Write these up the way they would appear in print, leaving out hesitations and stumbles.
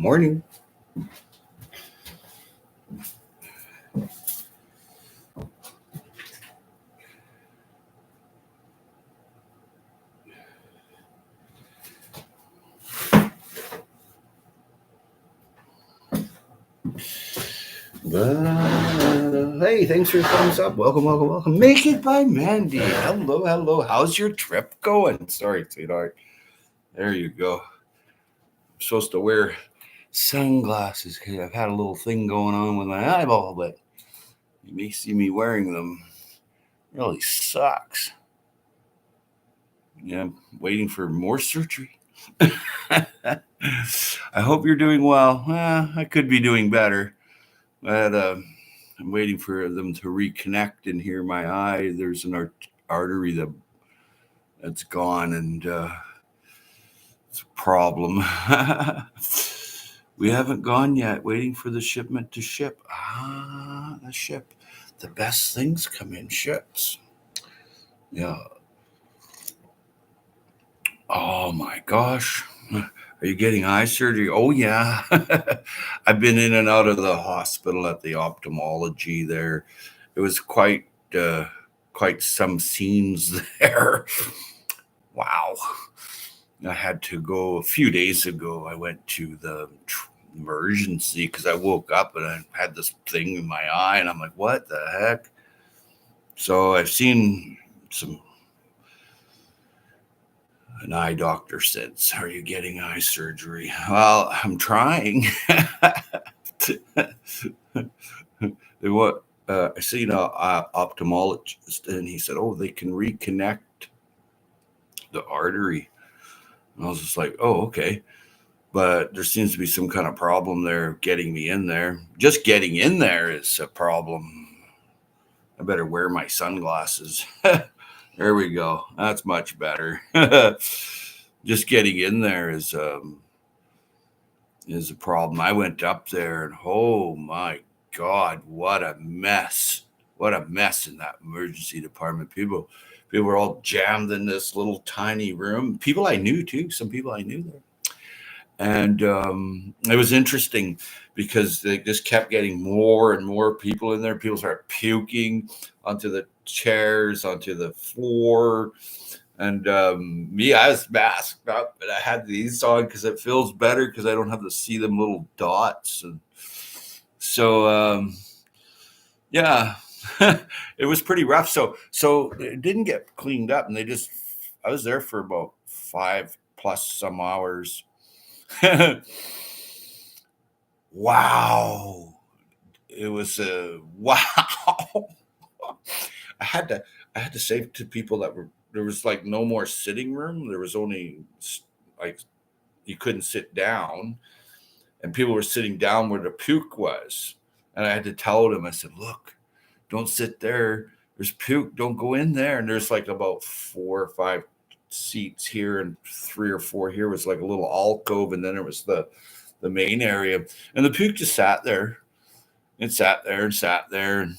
Morning. Hey, thanks for your thumbs up. Welcome. Make it by Mandy. Hello. How's your trip going? Sorry, sweetheart. There you go. I'm supposed to wear sunglasses because I've had a little thing going on with my eyeball, but you may see me wearing them. Really sucks. Yeah, I'm waiting for more surgery. I hope you're doing well. I could be doing better, but I'm waiting for them to reconnect and hear my eye. There's an artery that's gone, and it's a problem. We haven't gone yet. Waiting for the shipment to ship. The ship. The best things come in ships. Yeah. Oh my gosh. Are you getting eye surgery? Oh yeah. I've been in and out of the hospital at the ophthalmology there. It was quite some scenes there. Wow. I had to go a few days ago. I went to the emergency because I woke up and I had this thing in my eye, and I'm like, what the heck? So I've seen an eye doctor said, are you getting eye surgery? Well, I'm trying. I seen an ophthalmologist, and he said, oh, they can reconnect the artery. And I was just like, oh, okay. But there seems to be some kind of problem there getting me in there. Just getting in there is a problem. I better wear my sunglasses. There we go. That's much better. Just getting in there is a problem. I went up there, and oh my God, what a mess. What a mess in that emergency department. People were all jammed in this little tiny room. People I knew too. Some people I knew there. And it was interesting because they just kept getting more and more people in there. People started puking onto the chairs, onto the floor. And me, I was masked up, but I had these on because it feels better because I don't have to see them little dots. And so, yeah, it was pretty rough. So it didn't get cleaned up, and I was there for about 5+ some hours. Wow. It was wow. I had to say to people there was like no more sitting room. There was only like you couldn't sit down, and people were sitting down where the puke was. And I had to tell them, I said, look, don't sit there. There's puke. Don't go in there. And there's like about 4 or 5 seats here, and 3 or 4 here was like a little alcove, and then there was the main area, and the puke just sat there. It sat there and sat there. And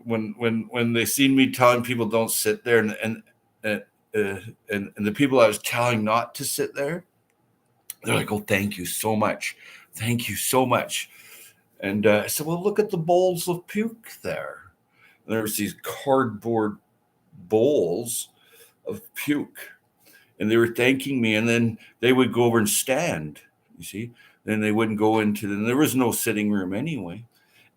when they seen me telling people don't sit there, and the people I was telling not to sit there, they're like, oh, thank you so much. And I said, well, look at the bowls of puke there. And there was these cardboard bowls of puke, and they were thanking me, and then they would go over and stand, you see. Then they wouldn't go into and there was no sitting room anyway,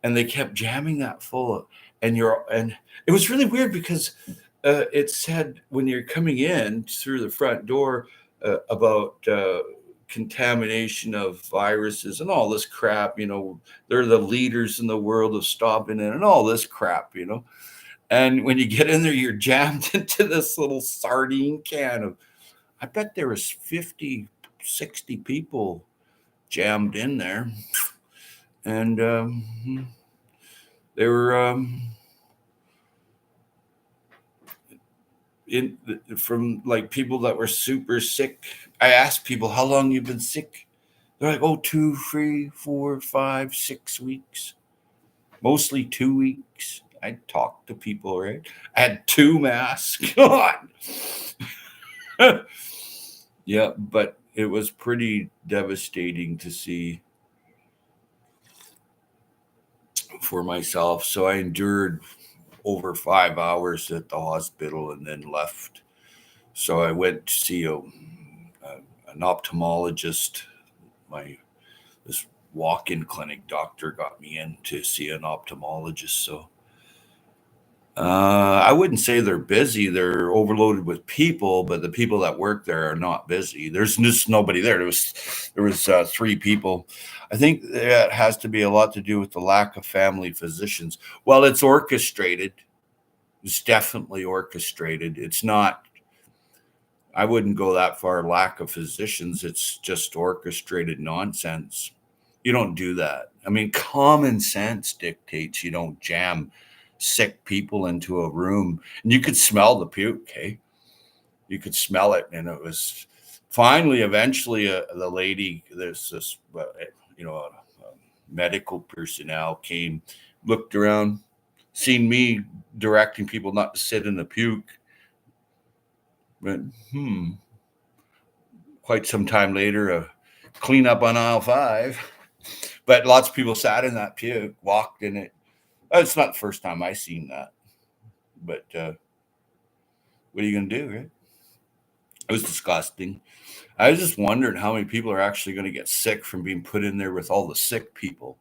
and they kept jamming that full. And it was really weird because it said when you're coming in through the front door about contamination of viruses and all this crap. They're the leaders in the world of stopping it and all this crap. And when you get in there, you're jammed into this little sardine can of, I bet there was 50, 60 people jammed in there. And they were from like people that were super sick. I asked people, how long you've been sick? They're like, oh, 2, 3, 4, 5, 6 weeks. Mostly 2 weeks. I talked to people, right? I had 2 masks on. Yeah, but it was pretty devastating to see for myself. So I endured over 5 hours at the hospital and then left. So I went to see an ophthalmologist. My this walk-in clinic doctor got me in to see an ophthalmologist. So I wouldn't say they're busy. They're overloaded with people, but the people that work there are not busy. There's just nobody there. There was 3 people. I think that has to be a lot to do with the lack of family physicians. Well, it's orchestrated. It's definitely orchestrated. It's not. I wouldn't go that far. Lack of physicians. It's just orchestrated nonsense. You don't do that. I mean, common sense dictates you don't jam sick people into a room. And you could smell the puke, hey? You could smell it. And it was finally, eventually, the lady, there's this, medical personnel came, looked around, seen me directing people not to sit in the puke. But, quite some time later, a cleanup on aisle 5. But lots of people sat in that puke, walked in it. It's not the first time I seen that. But what are you going to do, right? It was disgusting. I was just wondering how many people are actually going to get sick from being put in there with all the sick people.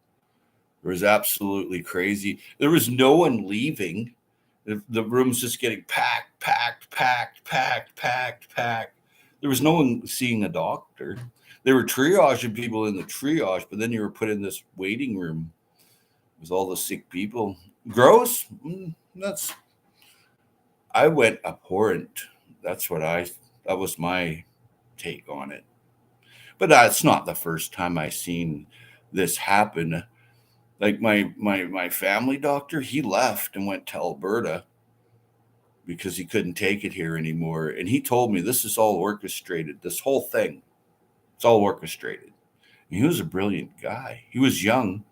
It was absolutely crazy. There was no one leaving. The room's just getting packed. There was no one seeing a doctor. They were triaging people in the triage, but then you were put in this waiting room with all the sick people. Gross? I went abhorrent. That was my take on it. But that's not the first time I seen this happen. Like my family doctor, he left and went to Alberta because he couldn't take it here anymore. And he told me this is all orchestrated. This whole thing, it's all orchestrated. And he was a brilliant guy. He was young,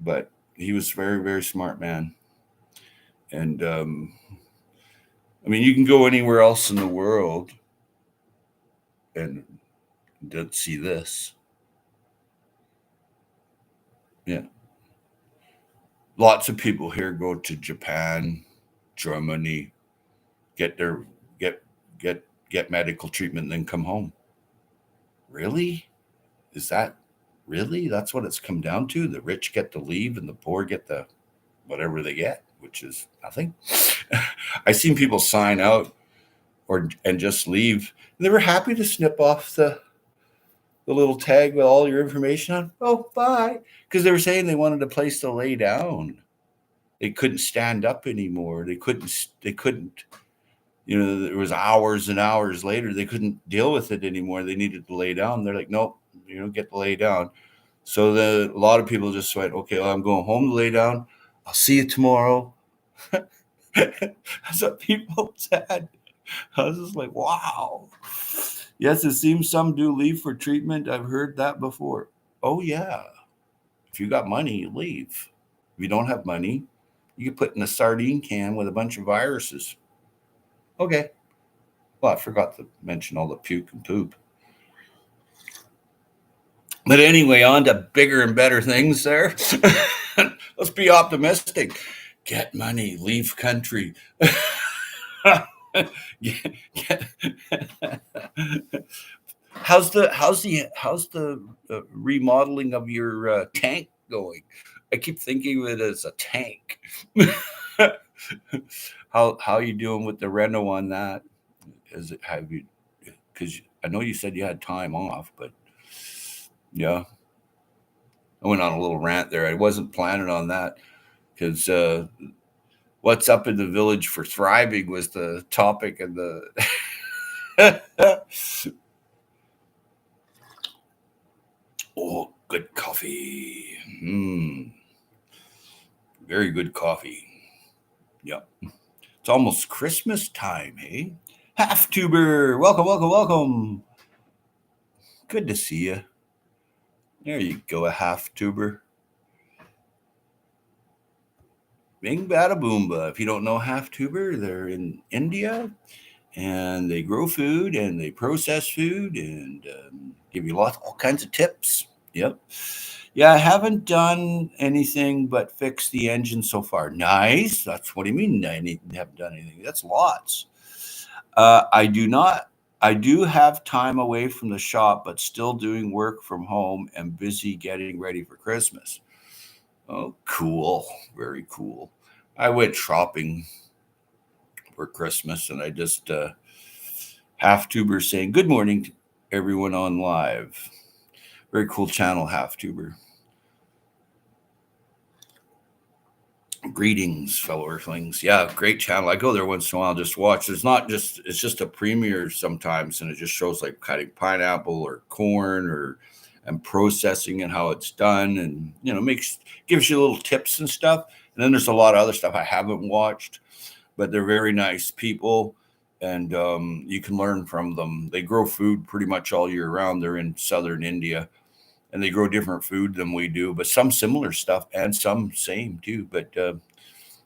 but he was very, very smart man. And I mean, you can go anywhere else in the world and see this. Yeah. Lots of people here go to Japan, Germany, get their get medical treatment, and then come home. Really? Is that really? That's what it's come down to? The rich get to leave and the poor get the whatever they get, which is nothing. I've seen people sign out and just leave. And they were happy to snip off the little tag with all your information on. Oh, bye. Because they were saying they wanted a place to lay down. They couldn't stand up anymore. They couldn't, there was hours and hours later. They couldn't deal with it anymore. They needed to lay down. They're like, nope, you don't get to lay down. So a lot of people just went, okay, well, I'm going home to lay down. I'll see you tomorrow. That's what people said. I was just like, wow. Yes, it seems some do leave for treatment. I've heard that before. Oh, yeah. If you got money, you leave. If you don't have money, you get put in a sardine can with a bunch of viruses. Okay. Well, I forgot to mention all the puke and poop. But anyway, on to bigger and better things there. Let's be optimistic. Get money, leave country. How's the remodeling of your tank going? I keep thinking of it as a tank. How you doing with the reno on that? Because I know you said you had time off, but yeah, I went on a little rant there. I wasn't planning on that because what's up in the village for thriving was the topic of the. Oh, good coffee. Very good coffee. Yep. It's almost Christmas time, hey? Half Tuber, welcome. Good to see you. There you go, a Half Tuber. Bing bada boomba. If you don't know Half Tuber, they're in India. and they grow food and they process food and give you all kinds of tips. Yep. Yeah, I haven't done anything but fix the engine so far. Nice. That's what do you mean? Haven't done anything. That's lots. I do not. I do have time away from the shop, but still doing work from home and busy getting ready for Christmas. Oh, cool. Very cool. I went shopping for Christmas and I just Half Tuber saying good morning to everyone on live. Very cool channel, Half Tuber. Greetings, fellow Earthlings. Yeah, great channel. I go there once in a while, just watch. It's just a premiere sometimes, and it just shows like cutting pineapple or corn or and processing and how it's done, and gives you little tips and stuff. And then there's a lot of other stuff I haven't watched, but they're very nice people, and you can learn from them. They grow food pretty much all year round. They're in southern India, and they grow different food than we do, but some similar stuff and some same too. But they're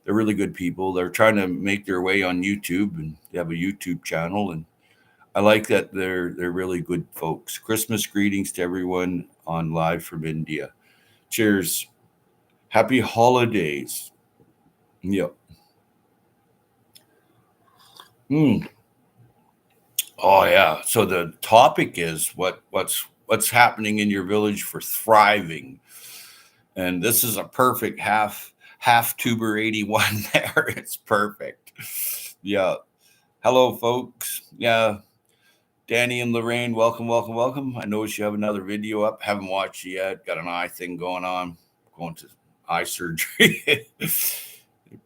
really good people. They're trying to make their way on YouTube, and they have a YouTube channel, and I like that they're really good folks. Christmas greetings to everyone on live from India. Cheers. Happy holidays. Yep. Oh yeah. So the topic is what's happening in your village for thriving. And this is a perfect half tuber 81 there. It's perfect. Yeah. Hello folks. Yeah. Danny and Lorraine, welcome, welcome, welcome. I noticed you have another video up. Haven't watched it yet. Got an eye thing going on. Going to eye surgery.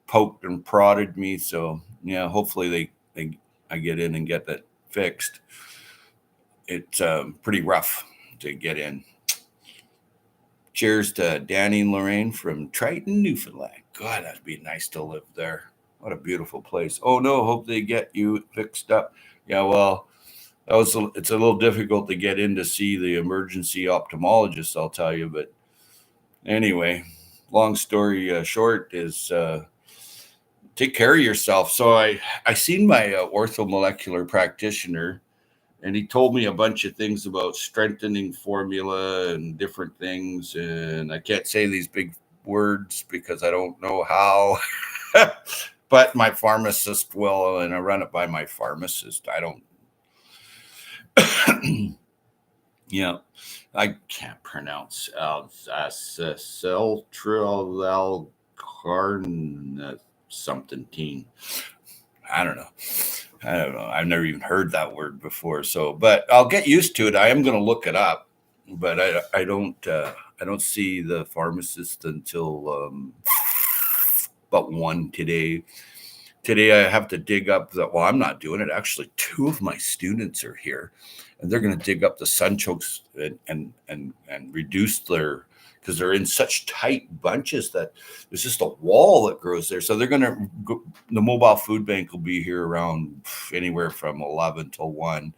Poked and prodded me. So yeah, hopefully I get in and get that fixed. It's pretty rough to get in. Cheers to Danny and Lorraine from Triton, Newfoundland. God, that'd be nice to live there. What a beautiful place. Oh no, hope they get you fixed up. Yeah, well, it's a little difficult to get in to see the emergency ophthalmologist, I'll tell you. But anyway, long story short is take care of yourself. So I seen my orthomolecular practitioner, and he told me a bunch of things about strengthening formula and different things. And I can't say these big words because I don't know how. But my pharmacist will, and I run it by my pharmacist. I don't. Yeah, I can't pronounce alceltralcarn something teen. I don't know. I've never even heard that word before. So, but I'll get used to it. I am going to look it up, but I don't see the pharmacist until about 1 today. Today I have to dig up well, I'm not doing it. Actually, 2 of my students are here, and they're going to dig up the sunchokes and reduce their, because they're in such tight bunches that there's just a wall that grows there. So they're going to go, the mobile food bank will be here around anywhere from 11 till 1.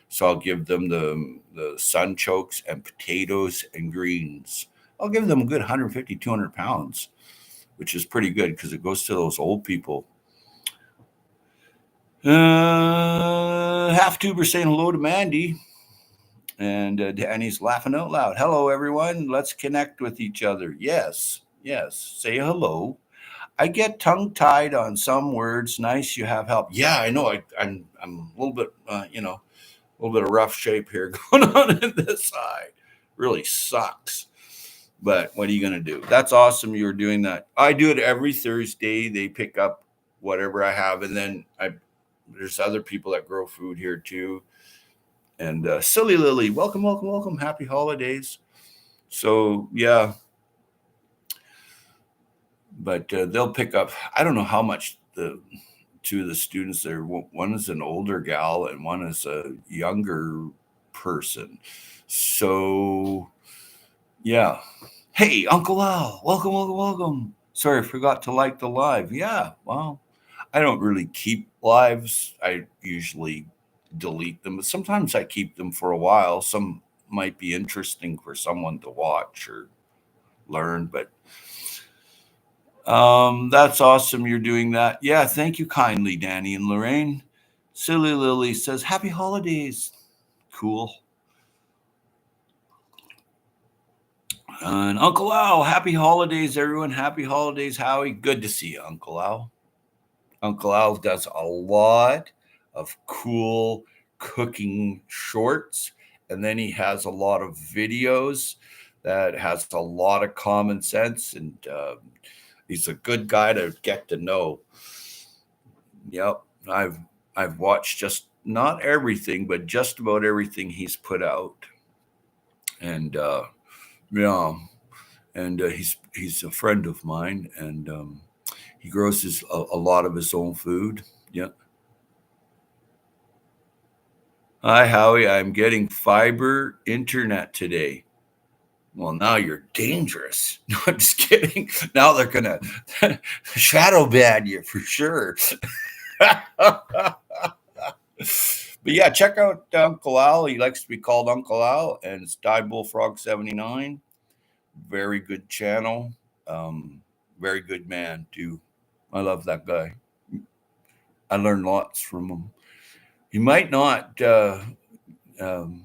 So I'll give them the sunchokes and potatoes and greens. I'll give them a good 150, 200 pounds, which is pretty good because it goes to those old people. Half Tuber saying hello to Mandy. And Danny's laughing out loud. Hello, everyone. Let's connect with each other. Yes, yes. Say hello. I get tongue tied on some words. Nice, you have help. Yeah, I know. I'm a little bit, a little bit of rough shape here going on in this eye. Really sucks. But what are you going to do? That's awesome. You're doing that. I do it every Thursday. They pick up whatever I have, and then there's other people that grow food here too. And Silly Lily, welcome, welcome, welcome. Happy holidays. So yeah, but they'll pick up. I don't know how much the 2 of the students there. One is an older gal and one is a younger person. So yeah. Hey, Uncle Al, welcome, welcome, welcome. Sorry, I forgot to like the live. Yeah, well, I don't really keep lives. I usually delete them, but sometimes I keep them for a while. Some might be interesting for someone to watch or learn, but that's awesome you're doing that. Yeah, thank you kindly, Danny and Lorraine. Silly Lily says, happy holidays. Cool. And Uncle Al, happy holidays, everyone. Happy holidays, Howie. Good to see you, Uncle Al. Uncle Al does a lot of cool cooking shorts, and then he has a lot of videos that has a lot of common sense, and he's a good guy to get to know. Yep, I've watched just not everything, but just about everything he's put out, and yeah, and he's a friend of mine, and he grows a lot of his own food. Yeah. Hi, Howie. I'm getting fiber internet today. Well, now you're dangerous. No, I'm just kidding. Now they're gonna shadow ban you for sure. But yeah, check out Uncle Al. He likes to be called Uncle Al, and it's Dyed Bullfrog 79. Very good channel. Very good man too. I love that guy. I learned lots from him. He might not. Um,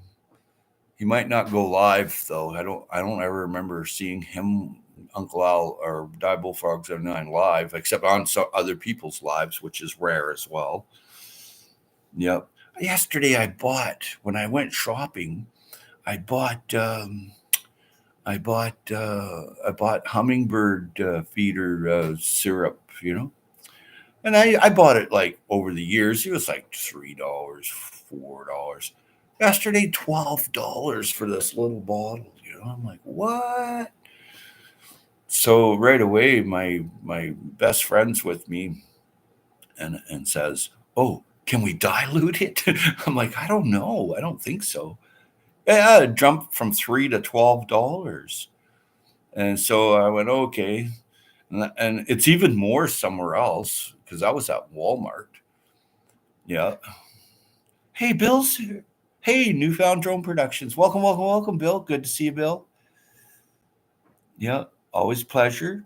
he might not go live though. I don't ever remember seeing him, Uncle Al or Die Bullfrog 79 live, except on some other people's lives, which is rare as well. Yep. Yesterday I bought when I went shopping. I bought I bought hummingbird feeder syrup, and I bought it like over the years. It was like $3, $4. Yesterday, $12 for this little bottle. I'm like, what? So right away, my best friend's with me, and says, "Oh, can we dilute it?" I'm like, I don't know. I don't think so. Yeah, it jumped from $3 to $12, and so I went, okay, and it's even more somewhere else because I was at Walmart. Yeah. Hey, Bill's here. Hey, Newfound Drone Productions. Welcome, welcome, welcome, Bill. Good to see you, Bill. Yeah, always pleasure.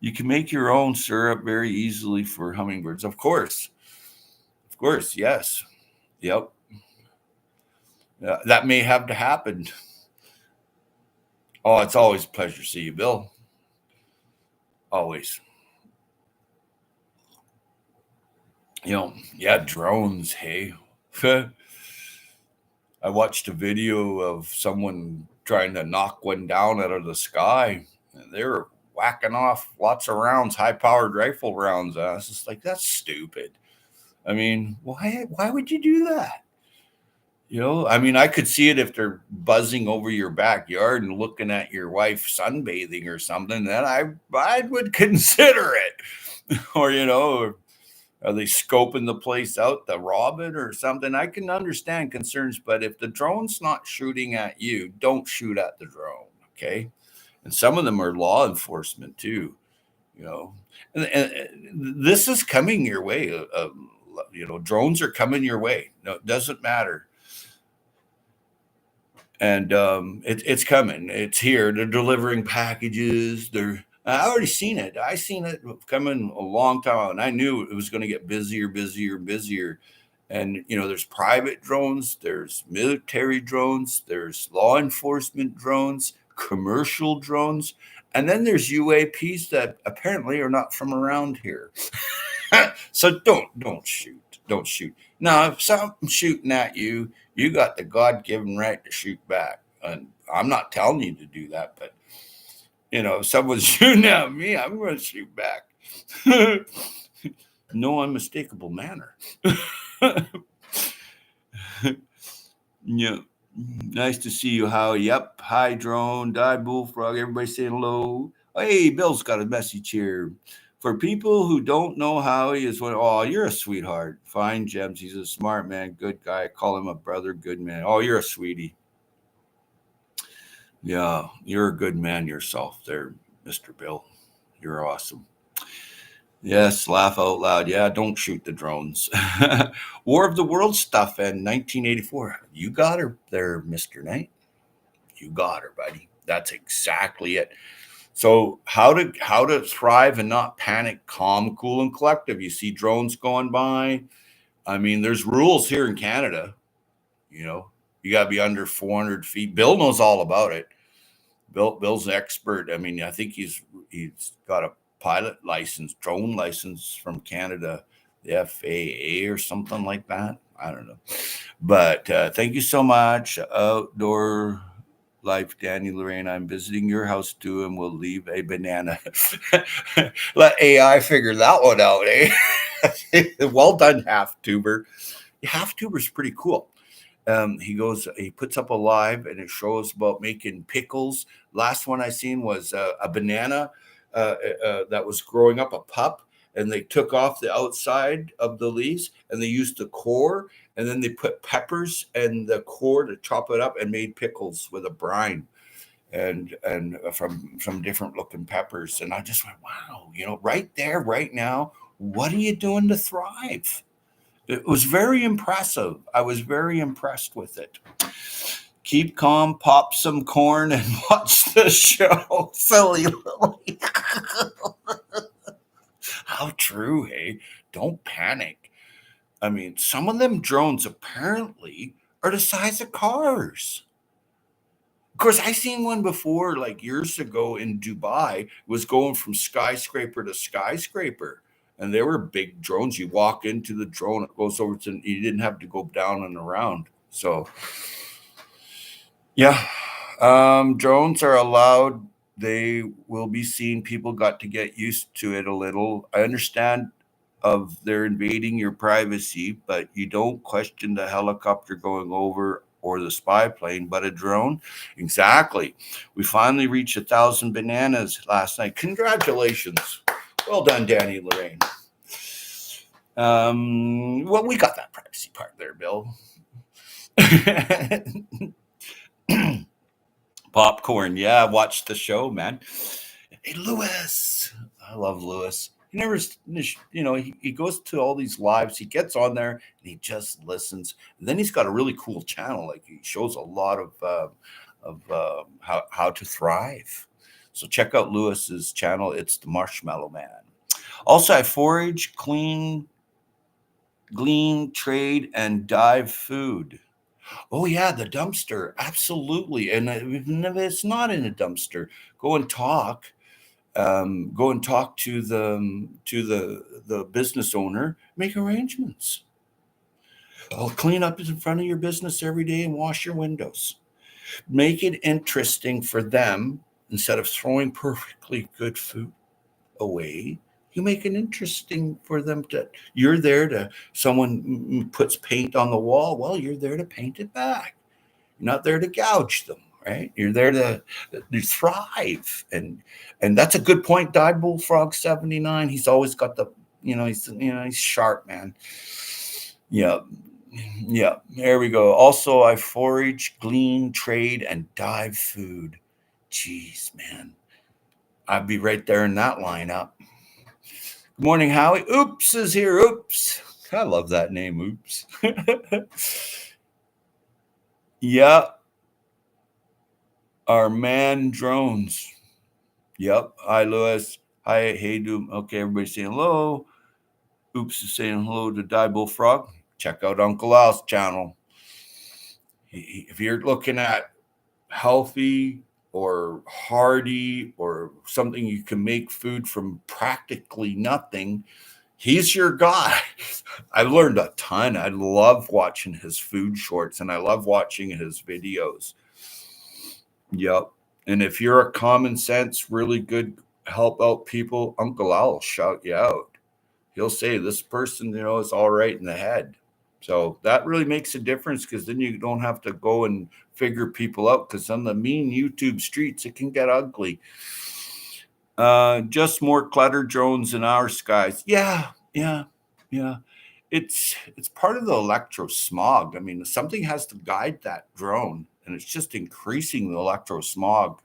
You can make your own syrup very easily for hummingbirds. Of course. Of course, yes. Yep. That may have to happen. Oh, it's always a pleasure to see you, Bill. Always. Yeah, drones, hey. I watched a video of someone trying to knock one down out of the sky. And they were whacking off lots of rounds, high powered rifle rounds. I was just like, that's stupid. I mean, why would you do that? I mean, I could see it if they're buzzing over your backyard and looking at your wife sunbathing or something, then I would consider it. Or, are they scoping the place out to rob it or something? I can understand concerns, but if the drone's not shooting at you, don't shoot at the drone. Okay. And some of them are law enforcement too, you know. And this is coming your way. Drones are coming your way. No, it doesn't matter. And it's coming. It's here. They're delivering packages. I already seen it. I seen it coming a long time, and I knew it was going to get busier, busier, busier. And there's private drones, there's military drones, there's law enforcement drones, commercial drones, and then there's UAPs that apparently are not from around here. So don't shoot. Don't shoot. Now, if something's shooting at you, you got the God-given right to shoot back. And I'm not telling you to do that, but if someone's shooting at me, I'm going to shoot back. No unmistakable manner. Yeah. Nice to see you, Howie. Yep. Hi, Drone, Die Bullfrog. Everybody saying hello. Hey, Bill's got a message here. For people who don't know Howie is oh, you're a sweetheart. Fine, Gems. He's a smart man, good guy. Call him a brother, good man. Oh, you're a sweetie. Yeah, you're a good man yourself there, Mr. Bill. You're awesome. Yes, laugh out loud. Yeah, don't shoot the drones. War of the World stuff in 1984. You got her there, Mr. Knight. You got her, buddy. That's exactly it. So how to thrive and not panic, calm, cool, and collective. You see drones going by, I mean, there's rules here in Canada. You got to be under 400 feet. Bill knows all about it. Bill's an expert. I mean, I think he's got a pilot license, drone license from Canada, the FAA or something like that. I don't know. But thank you so much. Outdoor Life, Danny Lorraine. I'm visiting your house too, and we'll leave a banana. Let AI figure that one out, eh? Well done, Half Tuber. Half Tuber's pretty cool. He puts up a live and it shows about making pickles. Last one I seen was a banana that was growing up, a pup, and they took off the outside of the leaves and they used the core, and then they put peppers and the core to chop it up and made pickles with a brine and from different looking peppers. And I just went, wow, right there, right now, what are you doing to thrive? It was very impressive. I was very impressed with it. Keep calm, pop some corn, and watch the show. Silly Lily. How true, hey? Don't panic. I mean, some of them drones apparently are the size of cars. Of course, I seen one before, like years ago in Dubai, was going from skyscraper to skyscraper. And they were big drones. You walk into the drone, it goes over to, you didn't have to go down and around. So, yeah, drones are allowed. They will be seen. People got to get used to it a little. I understand of they're invading your privacy, but you don't question the helicopter going over or the spy plane, but a drone. Exactly. We finally reached 1,000 bananas last night. Congratulations. Well done, Danny Lorraine. Well, we got that privacy part there, Bill. Popcorn. Yeah, watch the show, man. Hey, Lewis. I love Lewis. He never, he goes to all these lives. He gets on there and he just listens. And then he's got a really cool channel. Like he shows a lot of how to thrive. So check out Lewis's channel. It's the Marshmallow Man. Also, I forage, clean, glean, trade, and dive food. Oh yeah, the dumpster, absolutely. And if it's not in a dumpster, go and talk. Go and talk to the business owner. Make arrangements. I'll clean up in front of your business every day and wash your windows. Make it interesting for them instead of throwing perfectly good food away. You make it interesting for them to, you're there to, someone puts paint on the wall. Well, you're there to paint it back. You're not there to gouge them, right? You're there to thrive. And that's a good point. Dyed Bullfrog 79. He's always got the, he's sharp, man. Yeah. Yeah. There we go. Also, I forage, glean, trade, and dive food. Jeez, man. I'd be right there in that lineup. Good morning, Howie. Oops is here. Oops. I love that name. Oops. Yeah. Our man drones. Yep. Hi, Lewis. Hi, hey, Doom. Okay, everybody's saying hello. Oops is saying hello to Die Bullfrog. Check out Uncle Al's channel. If you're looking at healthy or hearty or something you can make food from practically nothing, he's your guy. I learned a ton. I love watching his food shorts and I love watching his videos. Yep. And if you're a common sense, really good, help out people, Uncle Al will shout you out. He'll say this person, is all right in the head. So that really makes a difference because then you don't have to go and figure people out because on the mean YouTube streets, it can get ugly. Just more clutter drones in our skies. Yeah. It's part of the electro smog. I mean, something has to guide that drone, and it's just increasing the electro smog.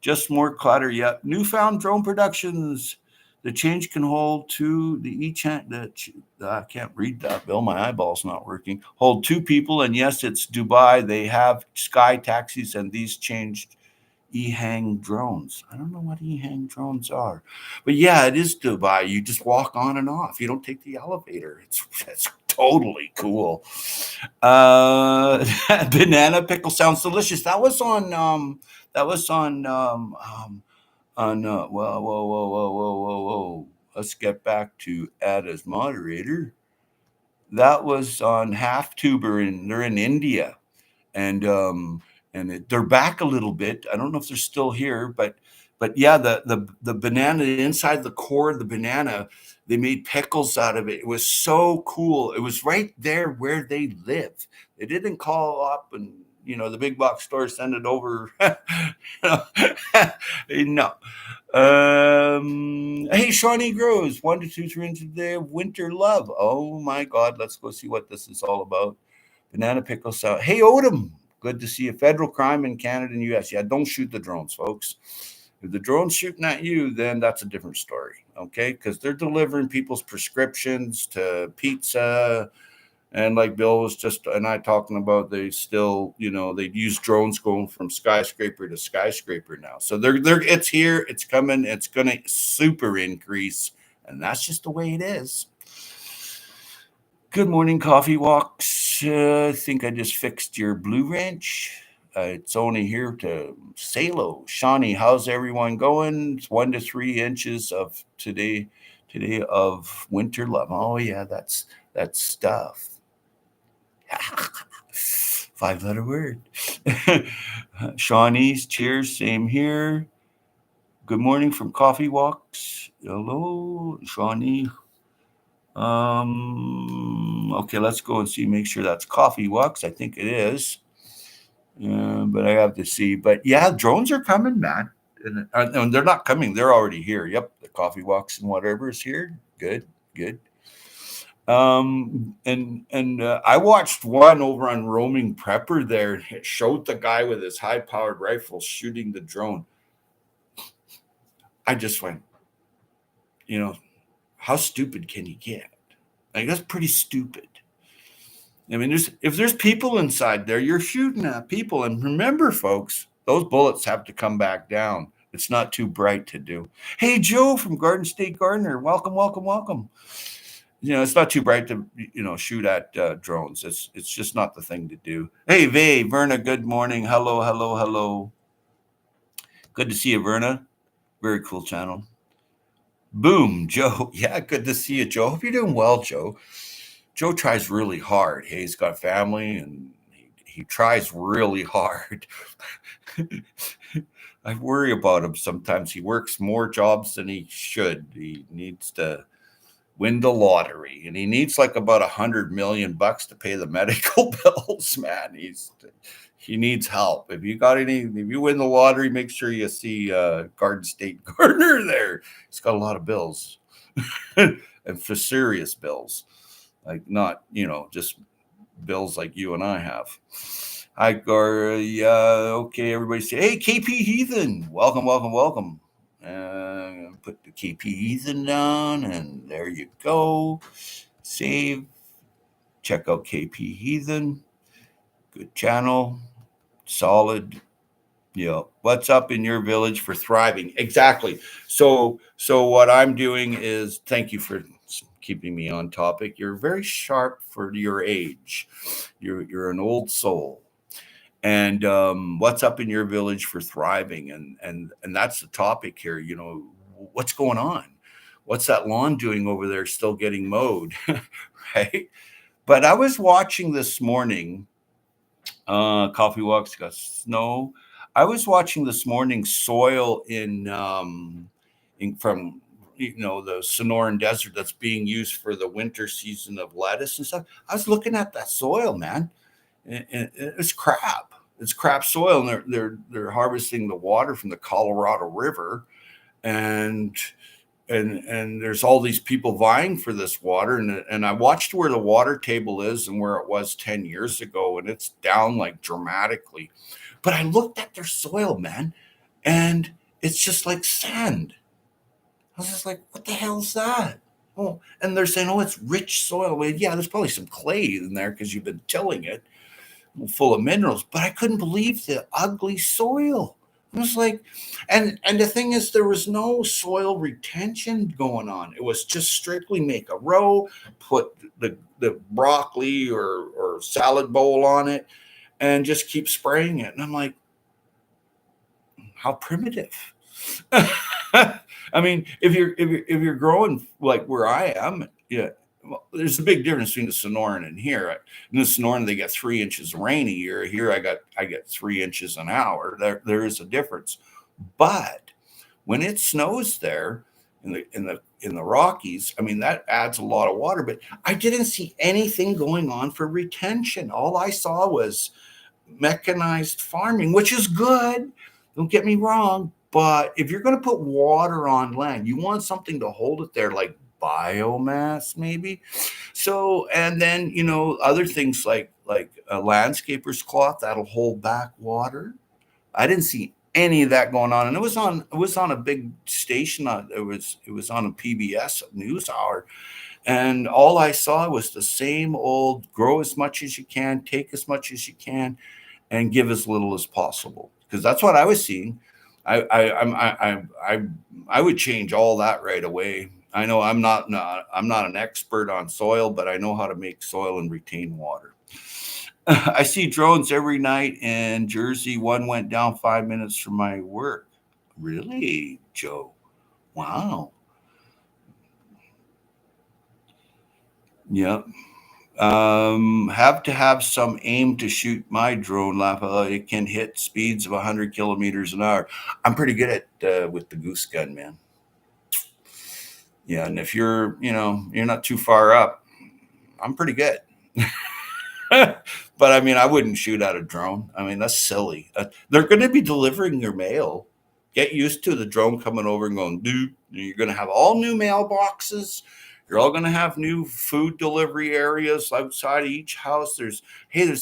Just more clutter. Yeah. Newfound drone productions. The change can hold two. I can't read that, Bill. My eyeball's not working. Hold two people, and yes, it's Dubai. They have sky taxis, and these changed EHang drones. I don't know what EHang drones are, but yeah, it is Dubai. You just walk on and off. You don't take the elevator. It's totally cool. Banana pickle sounds delicious. That was on whoa, whoa, whoa, whoa, whoa, whoa, whoa. Let's get back to add as moderator. That was on Half Tuber, and they're in India, and they're back a little bit. I don't know if they're still here, but yeah, the banana inside the core of the banana, they made pickles out of it. It was so cool. It was right there where they live. They didn't call up and the big box store send it over. No. Hey, Shawnee Grows, 1 to 2 3 into the winter love. Oh my God, let's go see what this is all about. Banana pickle salad. Hey, Odom, good to see you. Federal crime in Canada and US. Yeah, don't shoot the drones, folks. If the drone's shooting at you, then that's a different story, okay? Because they're delivering people's prescriptions to pizza. And like Bill was just and I talking about, they still, they use drones going from skyscraper to skyscraper now. So they're it's here, it's coming, it's gonna super increase, and that's just the way it is. Good morning, Coffee Walks. I think I just fixed your blue wrench. It's only here to say hello. Shawnee, how's everyone going? It's 1 to 3 inches of today of winter love. Oh yeah, that's stuff. 5-letter word. Shawnee's, cheers, same here. Good morning from Coffee Walks. Hello, Shawnee. Okay, let's go and see, make sure that's Coffee Walks. I think it is. But I have to see. But yeah, drones are coming, man. And they're not coming, they're already here. Yep, the Coffee Walks and whatever is here. Good. I watched one over on Roaming Prepper there, and it showed the guy with his high-powered rifle shooting the drone. I just went, how stupid can you get? Like, that's pretty stupid. I mean, if there's people inside there, you're shooting at people. And remember, folks, those bullets have to come back down. It's not too bright to do. Hey, Joe from Garden State Gardener, welcome. It's not too bright to, shoot at drones. It's just not the thing to do. Hey, Verna, good morning. Hello. Good to see you, Verna. Very cool channel. Boom, Joe. Yeah, good to see you, Joe. Hope you're doing well, Joe. Joe tries really hard. Hey, he's got family, and he tries really hard. I worry about him sometimes. He works more jobs than he should. He needs to win the lottery, and he needs like about $100 million to pay the medical bills, man. He needs help. If you win the lottery, make sure you see Garden State Gardener there. He's got a lot of bills and for serious bills, like not, just bills like you and I have. Hi, Gar. Yeah, okay, everybody say, hey, KP Heathen, welcome. Put the KP Heathen down, and there you go. Save. Check out KP Heathen. Good channel. Solid. What's up in your village for thriving? Exactly. So what I'm doing is, thank you for keeping me on topic. You're very sharp for your age. You're an old soul. And what's up in your village for thriving? And that's the topic here. What's going on? What's that lawn doing over there still getting mowed? Right? But I was watching this morning, Coffee Walks got snow. I was watching this morning soil from the Sonoran Desert that's being used for the winter season of lettuce and stuff. I was looking at that soil, man, and it's crap. It's crap soil, and they're harvesting the water from the Colorado River, and there's all these people vying for this water, and I watched where the water table is and where it was 10 years ago, and it's down like dramatically. But I looked at their soil, man, and it's just like sand. I was just like, what the hell is that? Oh, and they're saying, it's rich soil. Well, yeah, there's probably some clay in there because you've been tilling it, full of minerals. But I couldn't believe the ugly soil. It was like, and the thing is, there was no soil retention going on. It was just strictly make a row, put the broccoli or salad bowl on it, and just keep spraying it. And I'm like, how primitive. I mean, if you're growing like where I am, yeah. Well, there's a big difference between the Sonoran and here. In the Sonoran, they get 3 inches of rain a year. Here, I get 3 inches an hour. There is a difference, but when it snows there in the Rockies, I mean that adds a lot of water. But I didn't see anything going on for retention. All I saw was mechanized farming, which is good. Don't get me wrong. But if you're going to put water on land, you want something to hold it there, like biomass, maybe. So, and then other things like a landscaper's cloth that'll hold back water. I didn't see any of that going on, and it was on a big station. It was on a PBS news hour, and all I saw was the same old: grow as much as you can, take as much as you can, and give as little as possible. Because that's what I was seeing. I would change all that right away. I know I'm not an expert on soil, but I know how to make soil and retain water. I see drones every night in Jersey. One went down 5 minutes from my work. Really, Joe? Wow. Yeah. Have to have some aim to shoot my drone, Lapa. It can hit speeds of 100 kilometers an hour. I'm pretty good at with the goose gun, man. Yeah, and if you're not too far up, I'm pretty good. But I mean, I wouldn't shoot at a drone. I mean, that's silly. They're going to be delivering your mail. Get used to the drone coming over and going, dude. You're going to have all new mailboxes. You're all going to have new food delivery areas outside of each house. There's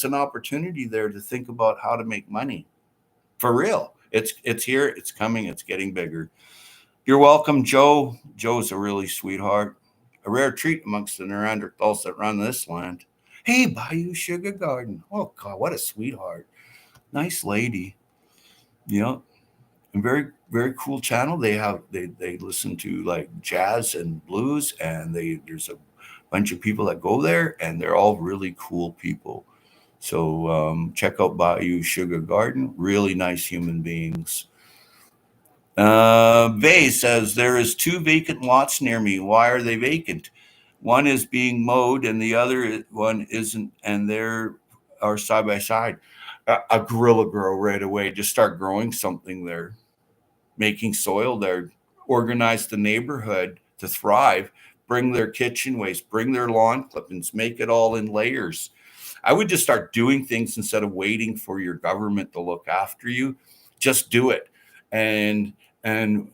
an opportunity there to think about how to make money for real. It's here. It's coming. It's getting bigger. You're welcome, Joe. Joe's a really sweetheart, a rare treat amongst the Neanderthals that run this land. Hey, Bayou Sugar Garden. Oh God, what a sweetheart. Nice lady. Yeah. And very, very cool channel. They listen to like jazz and blues, and there's a bunch of people that go there, and they're all really cool people. So check out Bayou Sugar Garden. Really nice human beings. Vay says there is two vacant lots near me. Why are they vacant? One is being mowed and the other one isn't, and there are side by side. A gorilla grow right away. Just start growing something there, making soil there, organize the neighborhood to thrive, bring their kitchen waste, bring their lawn clippings, make it all in layers. I would just start doing things instead of waiting for your government to look after you. Just do it. And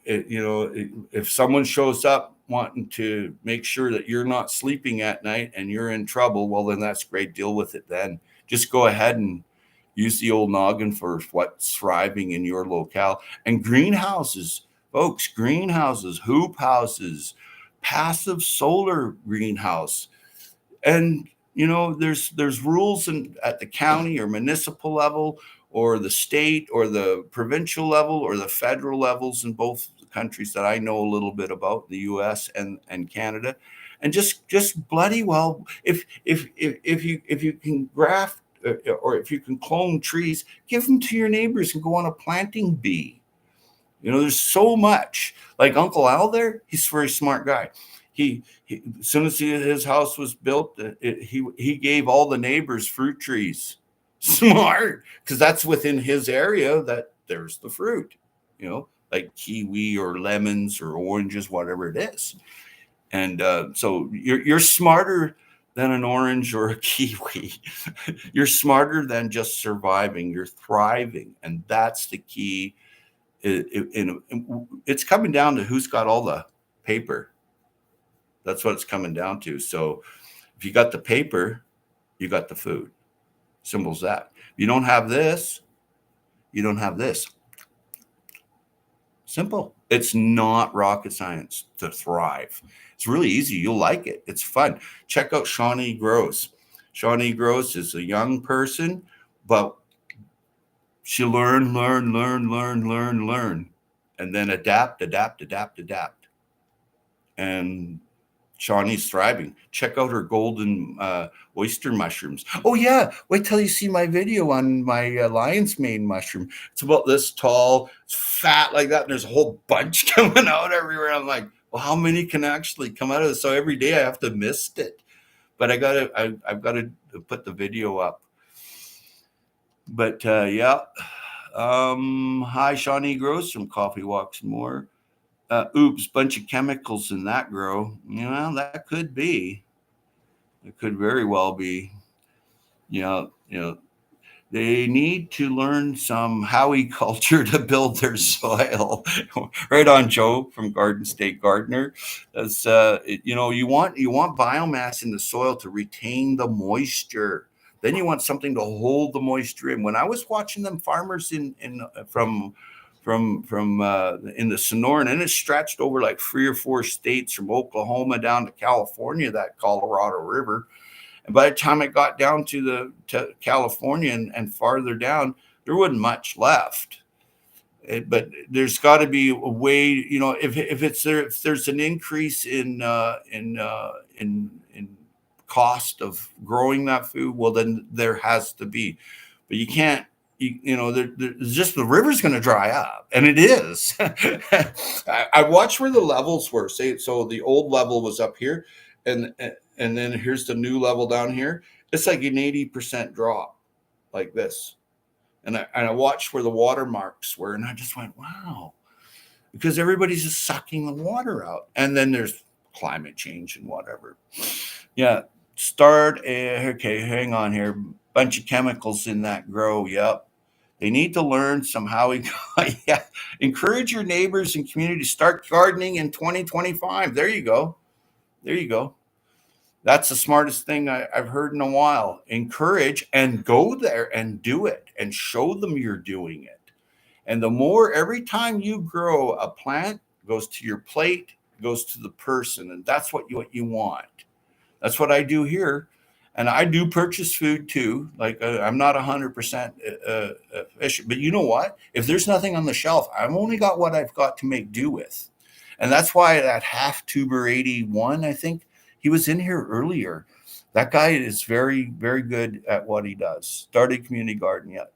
if someone shows up wanting to make sure that you're not sleeping at night and you're in trouble, well then that's great. Deal with it then. Just go ahead and use the old noggin for what's thriving in your locale. And greenhouses, folks, greenhouses, hoop houses, passive solar greenhouse. And there's rules at the county or municipal level or the state or the provincial level or the federal levels in both countries that I know a little bit about, the US and Canada. And just bloody well, if you can graft or if you can clone trees, give them to your neighbors and go on a planting bee. There's so much. Like Uncle Al there, he's a very smart guy. As soon as his house was built, he gave all the neighbors fruit trees. Smart, because that's within his area that there's the fruit, like kiwi or lemons or oranges, whatever it is. And so you're smarter than an orange or a kiwi. You're smarter than just surviving. You're thriving, and that's the key. It's coming down to who's got all the paper. That's what it's coming down to. So if you got the paper, you got the food. Simple as that. If you don't have this, you don't have this. Simple. It's not rocket science to thrive. It's really easy. You'll like it. It's fun. Check out Shawnee Gross. Shawnee Gross is a young person, but She'll learn, and then adapt. And Shawnee's thriving. Check out her golden oyster mushrooms. Oh yeah, wait till you see my video on my lion's mane mushroom. It's about this tall, it's fat like that, and there's a whole bunch coming out everywhere. I'm like, well, how many can actually come out of this? So every day I have to mist it, but I've got to put the video up. But yeah. Hi, Shawnee Grows from Coffee Walks More. Oops, bunch of chemicals in that grow. That could be. It could very well be. They need to learn some Howie culture to build their soil. Right on, Joe from Garden State Gardener. That's you want biomass in the soil to retain the moisture. Then you want something to hold the moisture in. When I was watching them farmers from in the Sonoran, and it stretched over like 3 or 4 states from Oklahoma down to California, that Colorado River. And by the time it got down to California and farther down, there wasn't much left. But there's got to be a way, if there's an increase in cost of growing that food, well, then there has to be. But you can't, there's just the river's going to dry up, and it is. I watched where the levels were. So the old level was up here, and then here's the new level down here. It's like an 80% drop, like this. And I watched where the watermarks were, and I just went, wow, because everybody's just sucking the water out. And then there's climate change and whatever. Yeah, okay, hang on here. Bunch of chemicals in that grow. Yep. They need to learn somehow. Yeah. Encourage your neighbors and community to start gardening in 2025. There you go. That's the smartest thing I've heard in a while. Encourage and go there and do it and show them you're doing it. And the more, every time you grow a plant, goes to your plate, goes to the person. And that's what you want. That's what I do here. And I do purchase food too. Like I'm not 100% efficient, but you know what? If there's nothing on the shelf, I've only got what I've got to make do with. And that's why that half tuber 81, I think he was in here earlier. That guy is very, very good at what he does. Started community garden yet.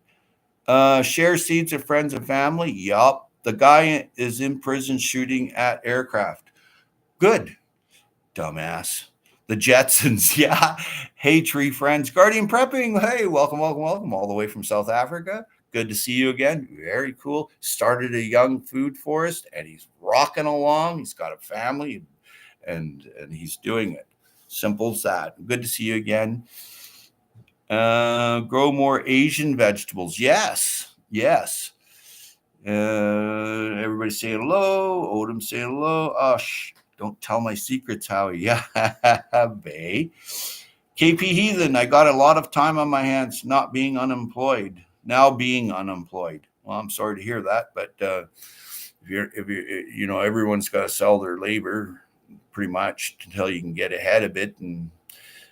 Share seeds with friends and family. Yup. The guy is in prison shooting at aircraft. Good. Dumbass. The Jetsons, yeah. Hey, tree friends. Guardian Prepping. Hey, welcome. All the way from South Africa. Good to see you again. Very cool. Started a young food forest, and he's rocking along. He's got a family, and he's doing it. Simple as that. Good to see you again. Grow more Asian vegetables. Yes. Everybody saying hello. Odom saying hello. Oh, don't tell my secrets, Howie. Yeah, bae. KP Heathen, I got a lot of time on my hands now being unemployed. Well, I'm sorry to hear that, but if everyone's got to sell their labor pretty much until you can get ahead of it. And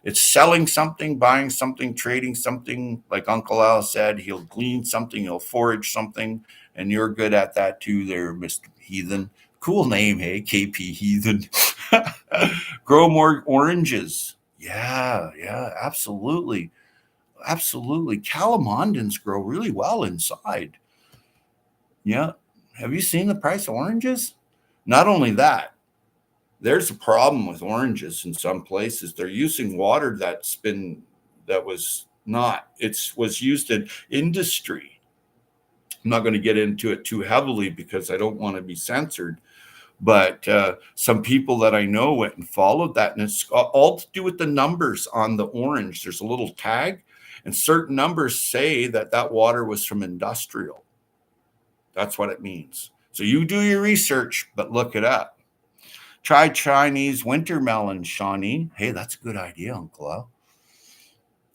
it's selling something, buying something, trading something. Like Uncle Al said, he'll glean something, he'll forage something, and you're good at that too there, Mr. Heathen. Cool name, hey, KP Heathen. Grow more oranges. Yeah, absolutely. Calamondins grow really well inside. Yeah. Have you seen the price of oranges? Not only that, there's a problem with oranges in some places. They're using water that was used in industry. I'm not going to get into it too heavily because I don't want to be censored. But some people that I know went and followed that, and it's all to do with the numbers on the orange. There's a little tag, and certain numbers say that water was from industrial. That's what it means. So you do your research, but look it up. Try Chinese winter melon, Shawnee. Hey, that's a good idea, Uncle Al.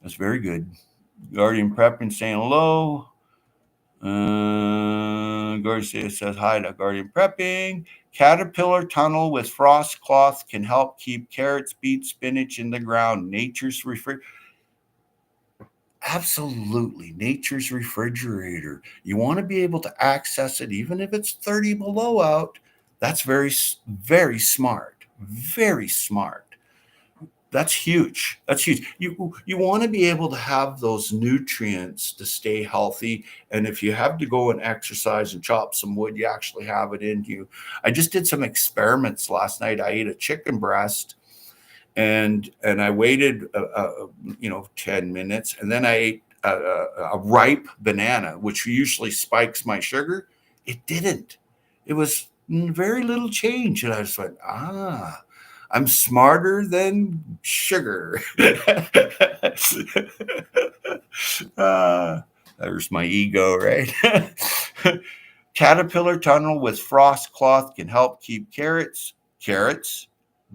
That's very good. Guardian Prepping saying hello. Garcia says hi to Guardian Prepping. Caterpillar tunnel with frost cloth can help keep carrots, beets, spinach in the ground. Nature's Absolutely. Nature's refrigerator. You want to be able to access it even if it's 30 below out. That's very smart. Very smart. That's huge. That's huge. You want to be able to have those nutrients to stay healthy. And if you have to go and exercise and chop some wood, you actually have it in you. I just did some experiments last night. I ate a chicken breast and I waited 10 minutes, and then I ate a ripe banana, which usually spikes my sugar. It didn't. It was very little change, and I just went, I'm smarter than sugar. There's my ego, right? Caterpillar tunnel with frost cloth can help keep carrots,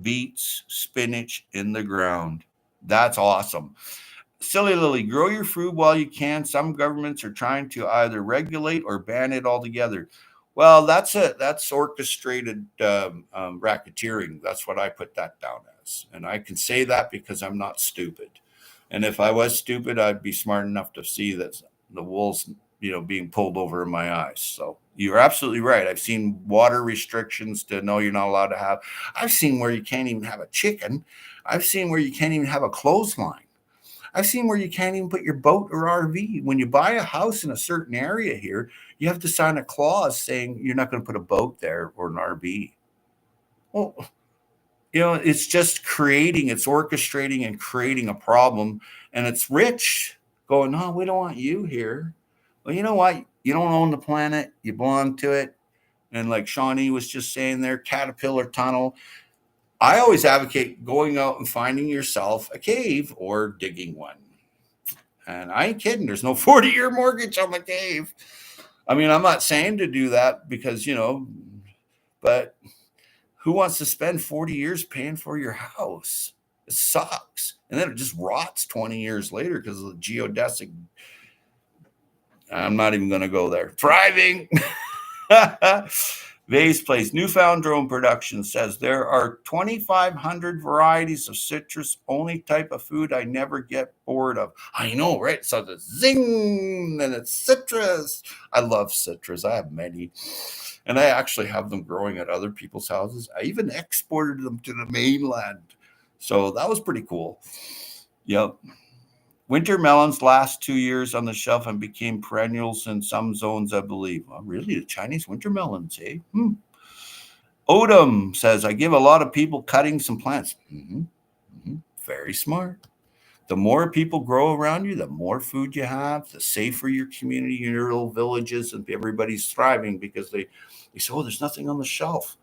beets, spinach in the ground. That's awesome. Silly Lily, grow your food while you can. Some governments are trying to either regulate or ban it altogether. Well, that's orchestrated racketeering. That's what I put that down as, and I can say that because I'm not stupid. And if I was stupid, I'd be smart enough to see that the wool's being pulled over in my eyes. So you're absolutely right. I've seen water restrictions to no, you're not allowed to have. I've seen where you can't even have a chicken. I've seen where you can't even have a clothesline. I've seen where you can't even put your boat or RV. When you buy a house in a certain area here, you have to sign a clause saying you're not going to put a boat there or an RV. Well, it's just it's orchestrating and creating a problem. And it's rich going, no, we don't want you here. Well, you know what? You don't own the planet. You belong to it. And like Shawnee was just saying there, Caterpillar tunnel. I always advocate going out and finding yourself a cave or digging one. And I ain't kidding. There's no 40-year mortgage on my cave. I mean, I'm not saying to do that because, but who wants to spend 40 years paying for your house? It sucks. And then it just rots 20 years later because of the geodesic. I'm not even going to go there. Thriving. Vase Place, Newfound Drone Production says there are 2,500 varieties of citrus, only type of food I never get bored of. I know, right? So the zing, and it's citrus. I love citrus. I have many. And I actually have them growing at other people's houses. I even exported them to the mainland. So that was pretty cool. Yep. Winter melons last 2 years on the shelf and became perennials in some zones, I believe. Oh, really? The Chinese winter melons, eh? Odom says, I give a lot of people cuttings and plants. Very smart. The more people grow around you, the more food you have, the safer your community, your little villages, and everybody's thriving because they say, oh, there's nothing on the shelf.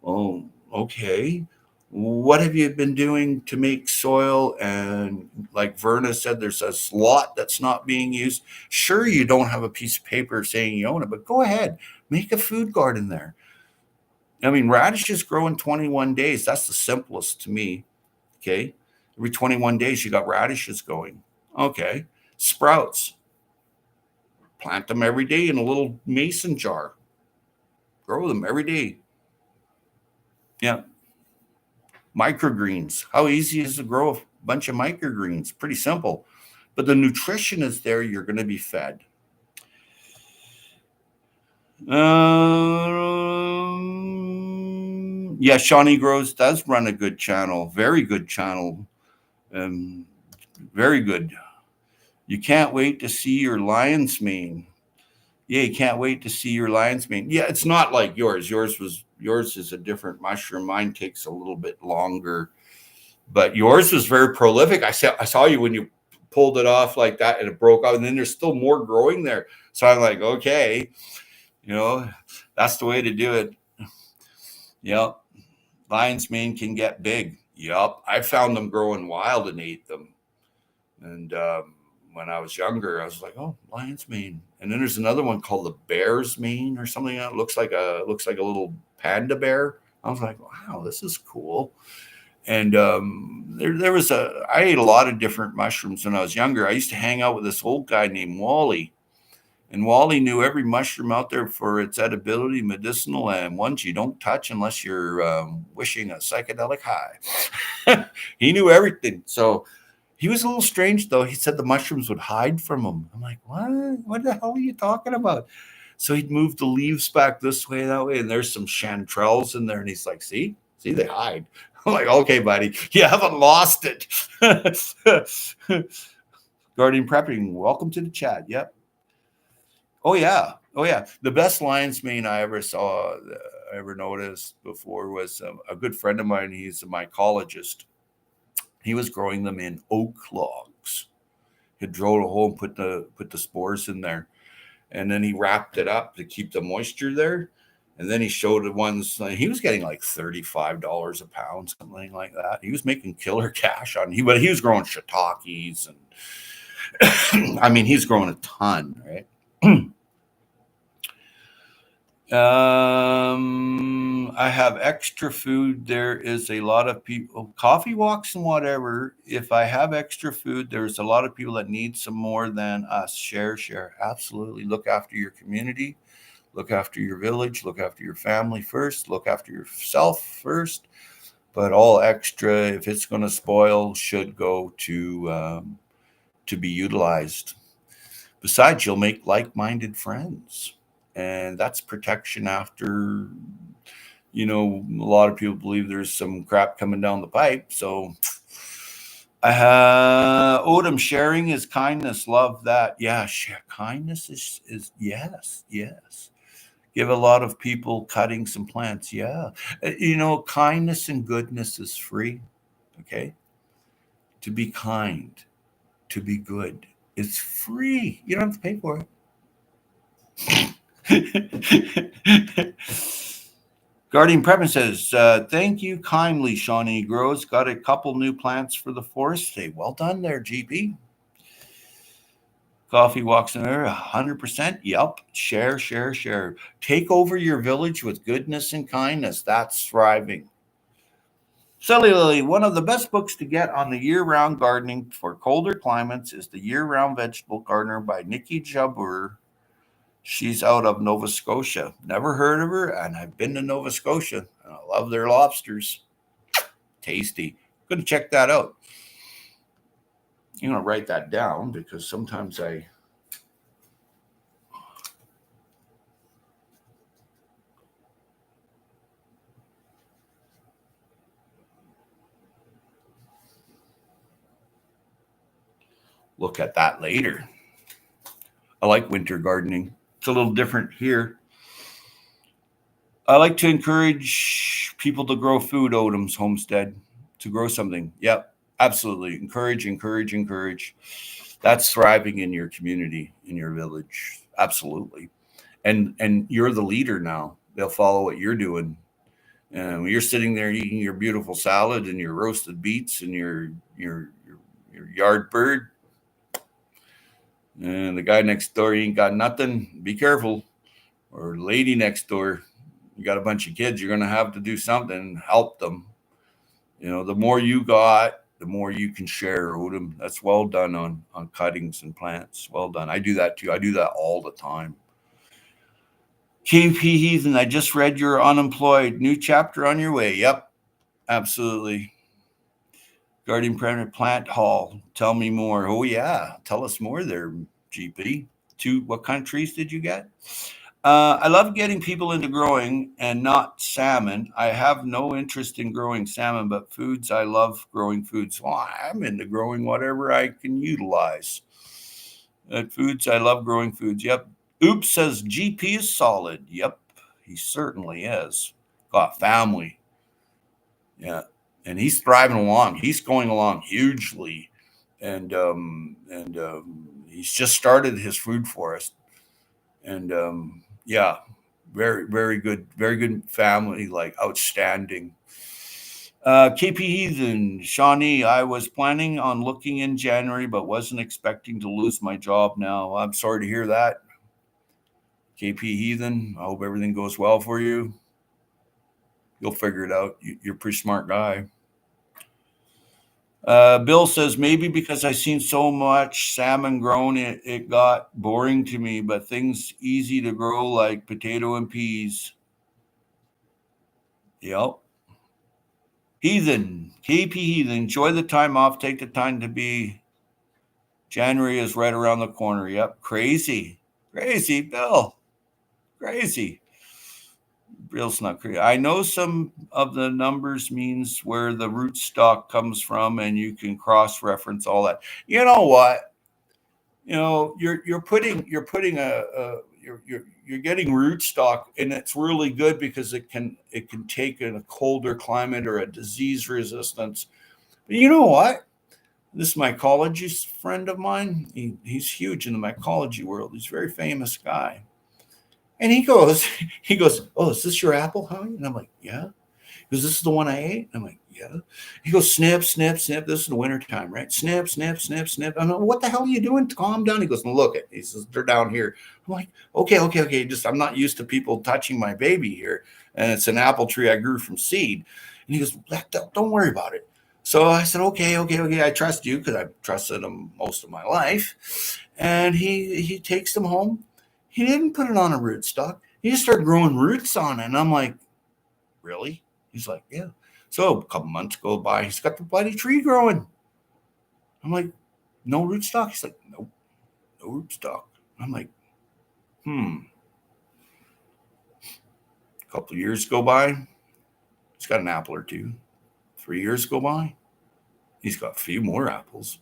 Oh, okay. What have you been doing to make soil? And like Verna said, there's a slot that's not being used. Sure, you don't have a piece of paper saying you own it, but go ahead, make a food garden there. I mean, radishes grow in 21 days. That's the simplest to me. Okay. Every 21 days, you got radishes going. Okay. Sprouts. Plant them every day in a little mason jar. Grow them every day. Yeah. Microgreens. How easy is to grow a bunch of microgreens? Pretty simple. But the nutrition is there. You're going to be fed. Yeah, Shawnee Grows does run a good channel. Very good channel. Very good. You can't wait to see your lion's mane. Yeah, you can't wait to see your lion's mane. Yeah, it's not like yours. Yours is a different mushroom. Mine takes a little bit longer, but yours was very prolific. I saw you when you pulled it off like that and it broke out, and then there's still more growing there. So I'm like, okay, that's the way to do it. Yep. Lion's mane can get big. Yep. I found them growing wild and ate them. And when I was younger, I was like, oh, lion's mane. And then there's another one called the bear's mane or something. That looks like a little panda bear. I was like, wow, this is cool. And I ate a lot of different mushrooms when I was younger. I used to hang out with this old guy named Wally. And Wally knew every mushroom out there for its edibility, medicinal, and ones you don't touch unless you're wishing a psychedelic high. He knew everything. So He was a little strange though. He said the mushrooms would hide from him. I'm like, what? What the hell are you talking about? So he'd move the leaves back this way, that way, and there's some chanterelles in there, and he's like, see, they hide. I'm like, okay, buddy, you haven't lost it. Guardian prepping, welcome to the chat. Yep. Oh yeah, oh yeah. The best lion's mane I ever saw, I ever noticed before was a good friend of mine. He's a mycologist. He was growing them in oak logs. He'd drill a hole and put the spores in there, and then he wrapped it up to keep the moisture there. And then he showed the ones he was getting like $35 a pound, something like that. He was making killer cash on but he was growing shiitakes and I mean he's growing a ton, right? I have extra food. There is a lot of people, coffee walks and whatever. If I have extra food, there's a lot of people that need some more than us. Share. Absolutely. Look after your community, look after your village, look after your family first, look after yourself first. But all extra, if it's going to spoil, should go to be utilized. Besides, you'll make like-minded friends. And that's protection after, a lot of people believe there's some crap coming down the pipe. So Odom, sharing is kindness. Love that. Yeah, kindness is yes. Give a lot of people cutting some plants. Yeah. Kindness and goodness is free. Okay. To be kind, to be good. It's free. You don't have to pay for it. Guardian Prepman says, thank you kindly, Shawnee Grows. Got a couple new plants for the forest today. Well done there, GP. Coffee walks in there, 100%. Yep. Share. Take over your village with goodness and kindness. That's thriving. Cellularly, one of the best books to get on the year-round gardening for colder climates is The Year-Round Vegetable Gardener by Nikki Jabur. She's out of Nova Scotia. Never heard of her, and I've been to Nova Scotia. And I love their lobsters. Tasty. Going to check that out. I'm going to write that down because sometimes I look at that later. I like winter gardening. It's a little different here. I like to encourage people to grow food, Odom's Homestead, to grow something. Yep, absolutely. Encourage. That's thriving in your community, in your village. Absolutely. And you're the leader now. They'll follow what you're doing. And when you're sitting there eating your beautiful salad and your roasted beets and your yard bird, and the guy next door, he ain't got nothing, be careful. Or the lady next door, you got a bunch of kids, you're going to have to do something, help them. The more you got, the more you can share, Odom. That's well done on cuttings and plants. Well done. I do that too. I do that all the time. KP Heathen, I just read you're unemployed. New chapter on your way. Yep, absolutely. Guardian Plant Hall. Tell me more. Oh, yeah. Tell us more there, GP. What kind of trees did you get? I love getting people into growing and not salmon. I have no interest in growing salmon, but foods, I love growing foods. Well, I'm into growing whatever I can utilize. Foods, I love growing foods. Yep. Oops says GP is solid. Yep, he certainly is. Got family. Yeah. And he's thriving along. He's going along hugely. And he's just started his food forest. And yeah, very good family, like outstanding. KP Heathen, Shawnee, I was planning on looking in January, but wasn't expecting to lose my job now. I'm sorry to hear that. KP Heathen, I hope everything goes well for you. You'll figure it out. You're a pretty smart guy. Bill says, maybe because I seen so much salmon grown, it got boring to me, but things easy to grow like potato and peas. Yep. Heathen, KP Heathen, enjoy the time off. Take the time to be. January is right around the corner. Yep. Crazy. Crazy, Bill. Crazy. Bill's not crazy. I know some of the numbers means where the rootstock comes from, and you can cross reference all that. You know what? You're putting you're getting rootstock, and it's really good because it can take in a colder climate or a disease resistance. But you know what? This mycologist friend of mine, he's huge in the mycology world. He's a very famous guy. And he goes, "Oh, is this your apple, Howie?" And I'm like, "Yeah." He goes, "This is the one I ate?" I'm like, "Yeah." He goes, "Snip, snip, snip. This is the winter time, right? Snip, snip, snip, snip." I'm like, "What the hell are you doing? Calm down." He goes, "Look it." He says, "They're down here." I'm like, "Okay, okay, okay. Just I'm not used to people touching my baby here, and it's an apple tree I grew from seed." And he goes, "Don't worry about it." So I said, "Okay, okay, okay. I trust you because I've trusted him most of my life." And he takes them home. He didn't put it on a rootstock. He just started growing roots on it. And I'm like, "Really?" He's like, "Yeah." So a couple months go by. He's got the bloody tree growing. I'm like, "No rootstock?" He's like, "Nope, no rootstock." I'm like, "Hmm." A couple of years go by. He's got an apple or two. 3 years go by. He's got a few more apples.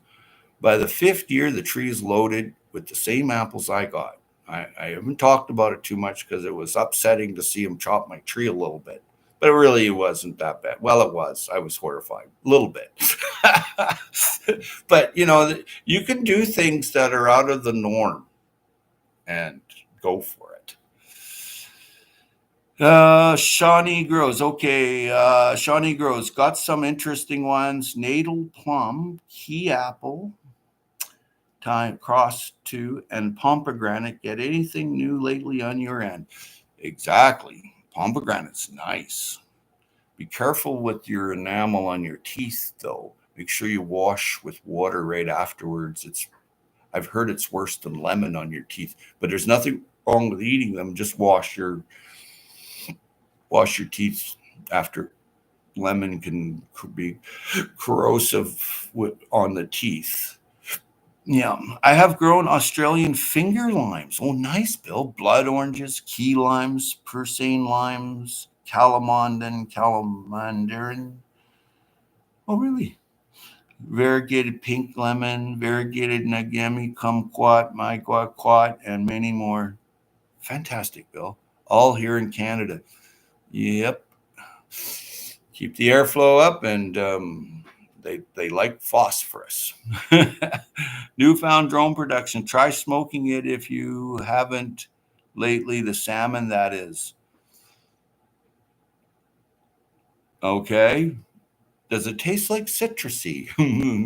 By the fifth year, the tree is loaded with the same apples I got. I haven't talked about it too much because it was upsetting to see him chop my tree a little bit. But it really wasn't that bad. Well, it was. I was horrified a little bit. But, you can do things that are out of the norm and go for it. Shawnee Grows. Okay. Shawnee Grows. Got some interesting ones. Natal plum, key apple, time cross two, and pomegranate. Get anything new lately on your end? Exactly. Pomegranate's nice. Be careful with your enamel on your teeth, though. Make sure you wash with water right afterwards. I've heard it's worse than lemon on your teeth, but there's nothing wrong with eating them. Just wash your teeth after. Lemon can be corrosive on the teeth. Yeah, I have grown Australian finger limes. Oh, nice, Bill. Blood oranges, key limes, Persane limes, calamandarin. Oh, really? Variegated pink lemon, variegated Nagami kumquat, maiguaquat, and many more. Fantastic, Bill. All here in Canada. Yep. Keep the airflow up, and they like phosphorus. Newfound drone production. Try smoking it if you haven't lately. The salmon, that is. Okay. Does it taste like citrusy?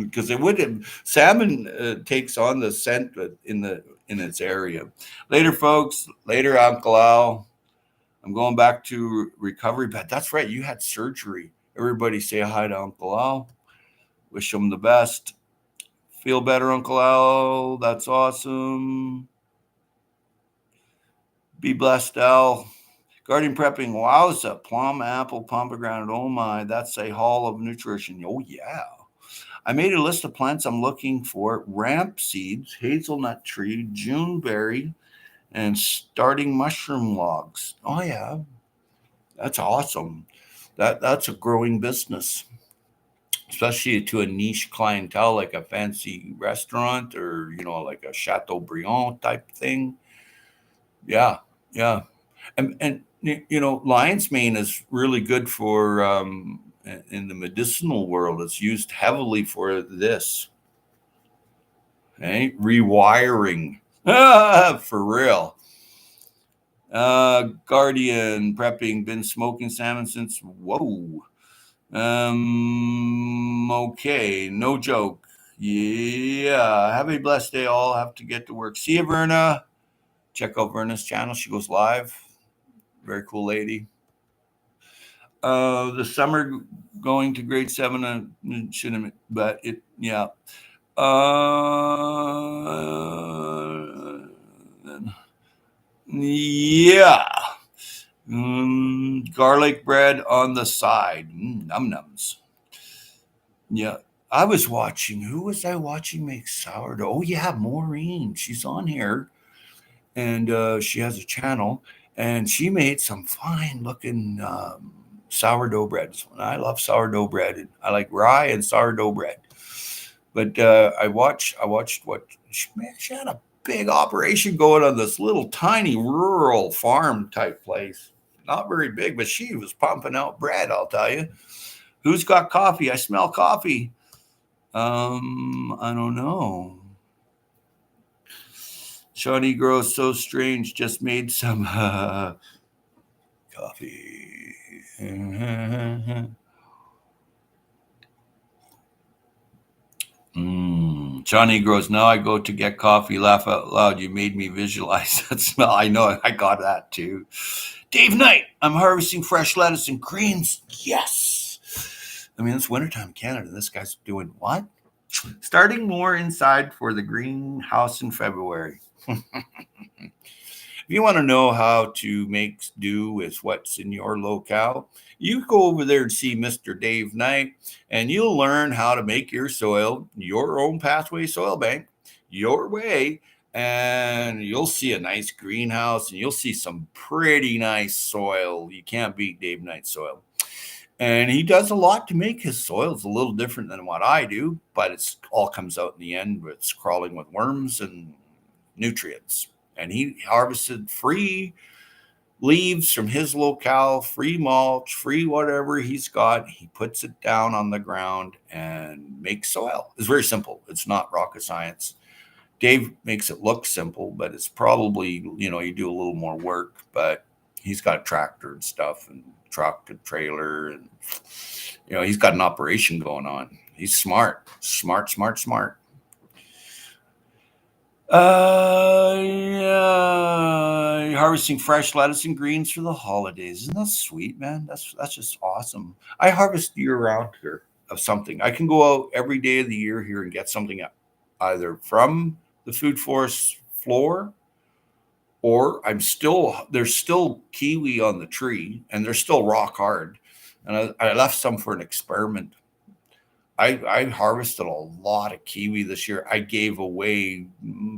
Because it would have. Salmon takes on the scent in its area. Later, folks. Later, Uncle Al. I'm going back to recovery bed. That's right. You had surgery. Everybody say hi to Uncle Al. Wish him the best. Feel better, Uncle Al. That's awesome. Be blessed, Al. Garden prepping. Wowza. Plum, apple, pomegranate. Oh my. That's a haul of nutrition. Oh, yeah. I made a list of plants I'm looking for: ramp seeds, hazelnut tree, Juneberry, and starting mushroom logs. Oh, yeah. That's awesome. That's a growing business, especially to a niche clientele like a fancy restaurant or like a Chateaubriand type thing. Yeah, yeah, and lion's mane is really good for in the medicinal world. It's used heavily for this. Okay, rewiring. For real. Guardian prepping. Been smoking salmon since. Whoa. Okay, no joke. Yeah, have a blessed day, all. Have to get to work. See you, Verna. Check out Verna's channel. She goes live. Very cool lady. The summer going to grade 7 shouldn't, but yeah. Yeah. Garlic bread on the side. Num nums. Yeah. I was watching. Who was I watching make sourdough? Oh yeah, Maureen. She's on here, and she has a channel, and she made some fine looking sourdough breads. And I love sourdough bread, and I like rye and sourdough bread. But I watched what man, she had a big operation going on this little tiny rural farm type place. Not very big, but she was pumping out bread. I'll tell you. Who's got coffee? I smell coffee. I don't know. Shawnee grows so strange. Just made some coffee. Johnny grows. Now I go to get coffee. Laugh out loud. You made me visualize that smell. I know. I got that too. Dave Knight. I'm harvesting fresh lettuce and greens. Yes. I mean, it's wintertime in Canada. This guy's doing what? Starting more inside for the greenhouse in February. If you want to know how to make do with what's in your locale, you go over there and see Mr. Dave Knight, and you'll learn how to make your soil your own pathway soil bank your way. And you'll see a nice greenhouse, and you'll see some pretty nice soil. You can't beat Dave Knight soil. And he does a lot to make his soil. It's a little different than what I do, but it's all comes out in the end. It's crawling with worms and nutrients. And he harvested free leaves from his locale, free mulch, free whatever he's got. He puts it down on the ground and makes soil. It's very simple. It's not rocket science. Dave makes it look simple, but it's probably, you do a little more work, but he's got a tractor and stuff and truck and trailer, and he's got an operation going on. He's smart. Yeah, harvesting fresh lettuce and greens for the holidays. Isn't that sweet, man? That's just awesome. I harvest year round here of something. I can go out every day of the year here and get something either from the food forest floor, or there's still kiwi on the tree and they're still rock hard. And I left some for an experiment. I harvested a lot of kiwi this year. I gave away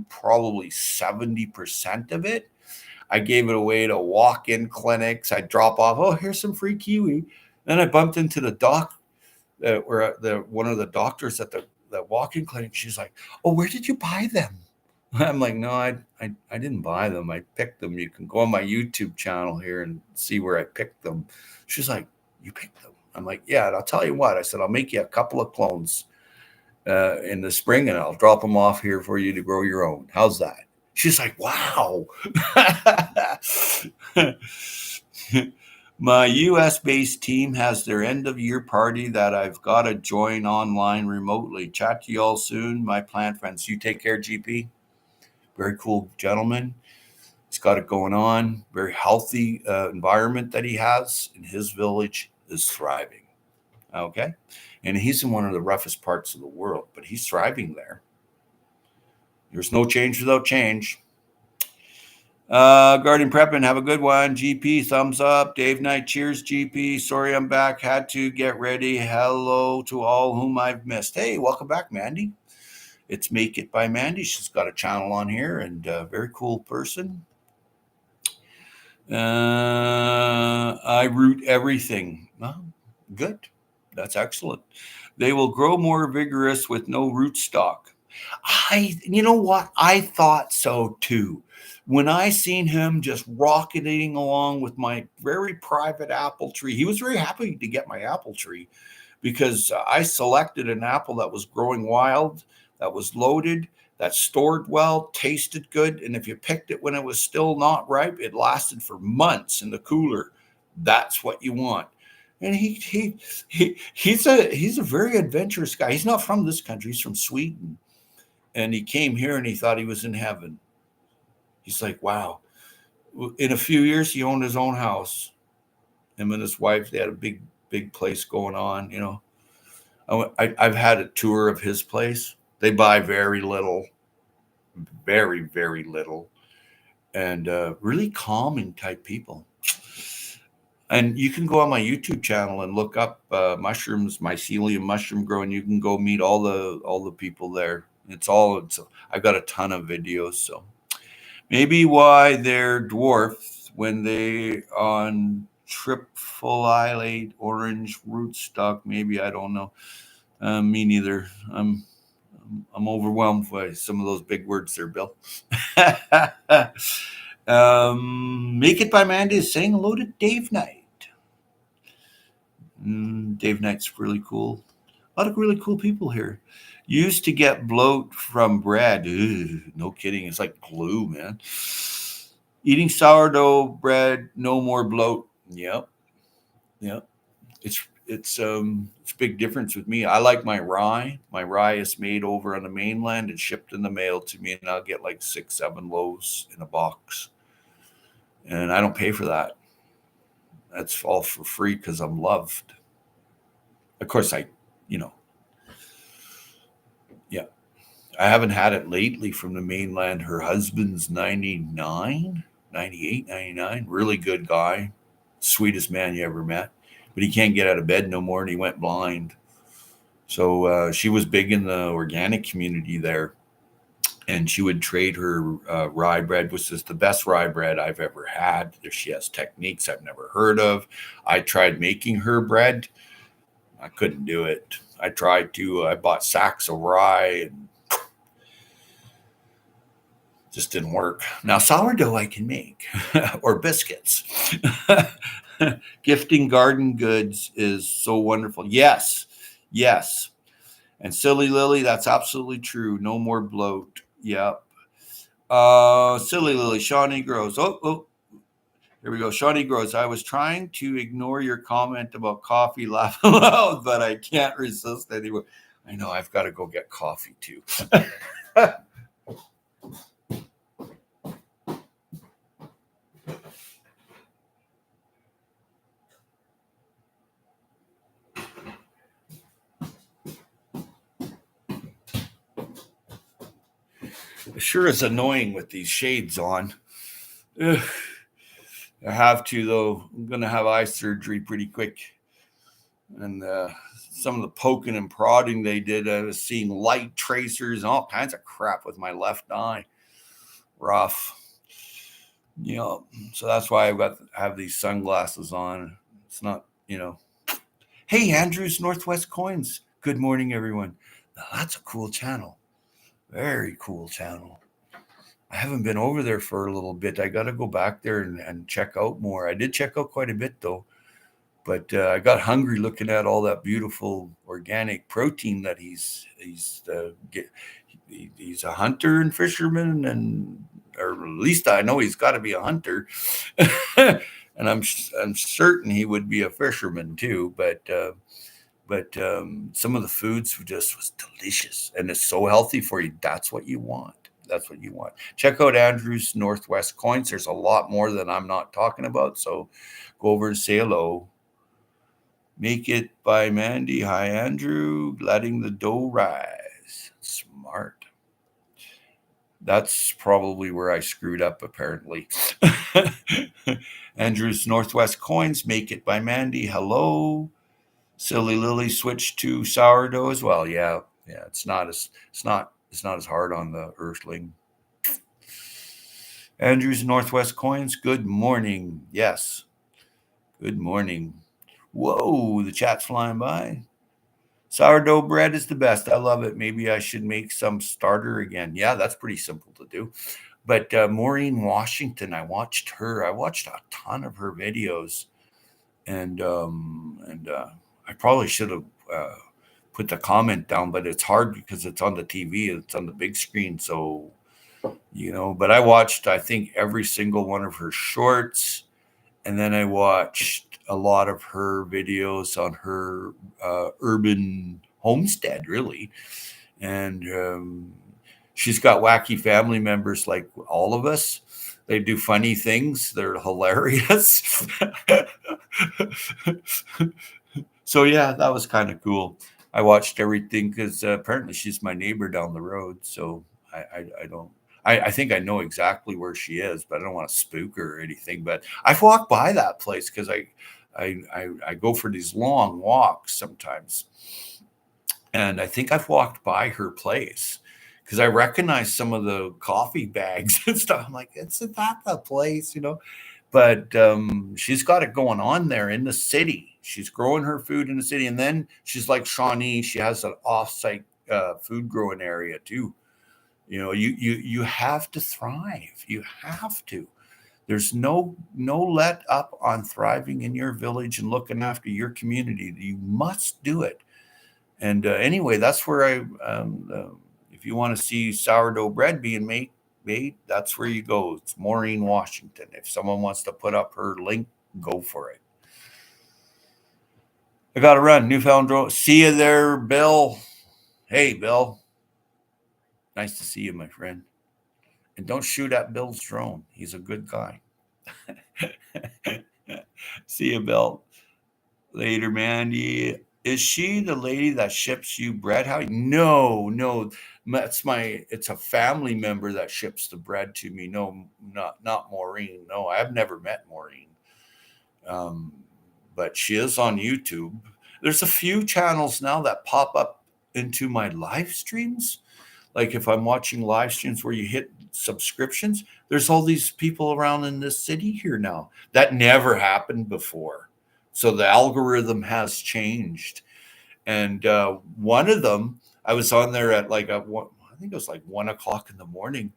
probably 70% of it. I gave it away to walk-in clinics. I drop off, oh, here's some free kiwi. Then I bumped into the doc, where one of the doctors at the walk-in clinic. She's like, oh, where did you buy them? I'm like, no, I didn't buy them. I picked them. You can go on my YouTube channel here and see where I picked them. She's like, you picked them? I'm like, yeah, and I'll tell you what. I said, I'll make you a couple of clones in the spring, and I'll drop them off here for you to grow your own. How's that? She's like, wow. My US-based team has their end-of-year party that I've got to join online remotely. Chat to you all soon, my plant friends. You take care, GP. Very cool gentleman. He's got it going on. Very healthy environment that he has in his village is thriving. Okay. And he's in one of the roughest parts of the world, but he's thriving there. There's no change without change. Guardian Prepman, have a good one. GP, thumbs up. Dave Knight, cheers, GP. Sorry I'm back. Had to get ready. Hello to all whom I've missed. Hey, welcome back, Mandy. It's Make It by Mandy. She's got a channel on here, and a very cool person. I root everything. Well, good. That's excellent. They will grow more vigorous with no rootstock. You know what? I thought so too. When I seen him just rocketing along with my very private apple tree, he was very happy to get my apple tree because I selected an apple that was growing wild, that was loaded, that stored well, tasted good, and if you picked it when it was still not ripe, it lasted for months in the cooler. That's what you want. And he's a very adventurous guy. He's not from this country. He's from Sweden. And he came here and he thought he was in heaven. He's like, wow. In a few years, he owned his own house. Him and his wife, they had a big place going on, I've had a tour of his place. They buy very little, very, very little, and really calming type people. And you can go on my YouTube channel and look up mushrooms, mycelium mushroom growing. You can go meet all the people there. I've got a ton of videos. So maybe why they're dwarfs when they on tripfolylate orange rootstock. Maybe I don't know. Me neither. I'm overwhelmed by some of those big words there, Bill. Make It by Mandy is saying hello to Dave Knight. Dave Knight's really cool. A lot of really cool people here. Used to get bloat from bread. Ugh, no kidding. It's like glue, man. Eating sourdough bread, no more bloat. Yep. It's a big difference with me. I like my rye. My rye is made over on the mainland and shipped in the mail to me, and I'll get like 6-7 loaves in a box. And I don't pay for that. That's all for free because I'm loved. Of course, yeah. I haven't had it lately from the mainland. Her husband's 99, 98, 99. Really good guy. Sweetest man you ever met. But he can't get out of bed no more, and he went blind. So she was big in the organic community there. And she would trade her rye bread, which is the best rye bread I've ever had. She has techniques I've never heard of. I tried making her bread. I couldn't do it. I tried to. I bought sacks of rye and just didn't work. Now sourdough I can make, or biscuits. Gifting garden goods is so wonderful. Yes. And Silly Lily, that's absolutely true. No more bloat. Yep. Silly Lily, Shawnee Grows. Oh, here we go. Shawnee Grows. I was trying to ignore your comment about coffee, laugh aloud, but I can't resist anymore. I know I've got to go get coffee too. It sure is annoying with these shades on. Ugh. I have to, though. I'm going to have eye surgery pretty quick. And some of the poking and prodding they did, I was seeing light tracers and all kinds of crap with my left eye. Rough. So that's why I have these sunglasses on. It's not, Hey, Andrew's Northwest Coins. Good morning, everyone. Now, that's a cool channel. Very cool channel. I haven't been over there for a little bit. I got to go back there and check out more. I did check out quite a bit, though. But I got hungry looking at all that beautiful organic protein that he's a hunter and fisherman, or at least I know he's got to be a hunter. And I'm certain he would be a fisherman too. But some of the foods just was delicious, and it's so healthy for you. That's what you want. Check out Andrew's Northwest Coins. There's a lot more that I'm not talking about. So go over and say hello. Make It by Mandy. Hi, Andrew. Letting the dough rise. Smart. That's probably where I screwed up, apparently. Andrew's Northwest Coins. Make It by Mandy. Hello. Silly Lily switched to sourdough as well. Yeah. It's not as hard on the Earthling. Andrew's Northwest Coins. Good morning. Yes. Good morning. Whoa, the chat's flying by. Sourdough bread is the best. I love it. Maybe I should make some starter again. Yeah, that's pretty simple to do. But Maureen Washington, I watched a ton of her videos, and I probably should have put the comment down, but it's hard because it's on the TV. It's on the big screen. So, but I watched, I think, every single one of her shorts. And then I watched a lot of her videos on her urban homestead, really. And she's got wacky family members like all of us. They do funny things. They're hilarious. So, yeah, that was kind of cool. I watched everything because apparently she's my neighbor down the road. So I think I know exactly where she is, but I don't want to spook her or anything. But I've walked by that place because I go for these long walks sometimes, and I think I've walked by her place because I recognize some of the coffee bags and stuff. I'm like, isn't that the place, But she's got it going on there in the city. She's growing her food in the city, and then she's like Shawnee. She has an off-site food growing area too. You have to thrive. You have to. There's no let up on thriving in your village and looking after your community. You must do it. And anyway, that's where if you want to see sourdough bread being made, that's where you go. It's Maureen, Washington. If someone wants to put up her link, go for it. I got to run. Newfound drone. See you there, Bill. Hey, Bill. Nice to see you, my friend. And don't shoot at Bill's drone. He's a good guy. See you, Bill. Later, Mandy. Is she the lady that ships you bread? How? No. It's a family member that ships the bread to me. No, not Maureen. No, I've never met Maureen. But she is on YouTube. There's a few channels now that pop up into my live streams. Like if I'm watching live streams where you hit subscriptions, there's all these people around in this city here now. That never happened before. So the algorithm has changed. And one of them, I was on there at I think it was like 1:00 in the morning.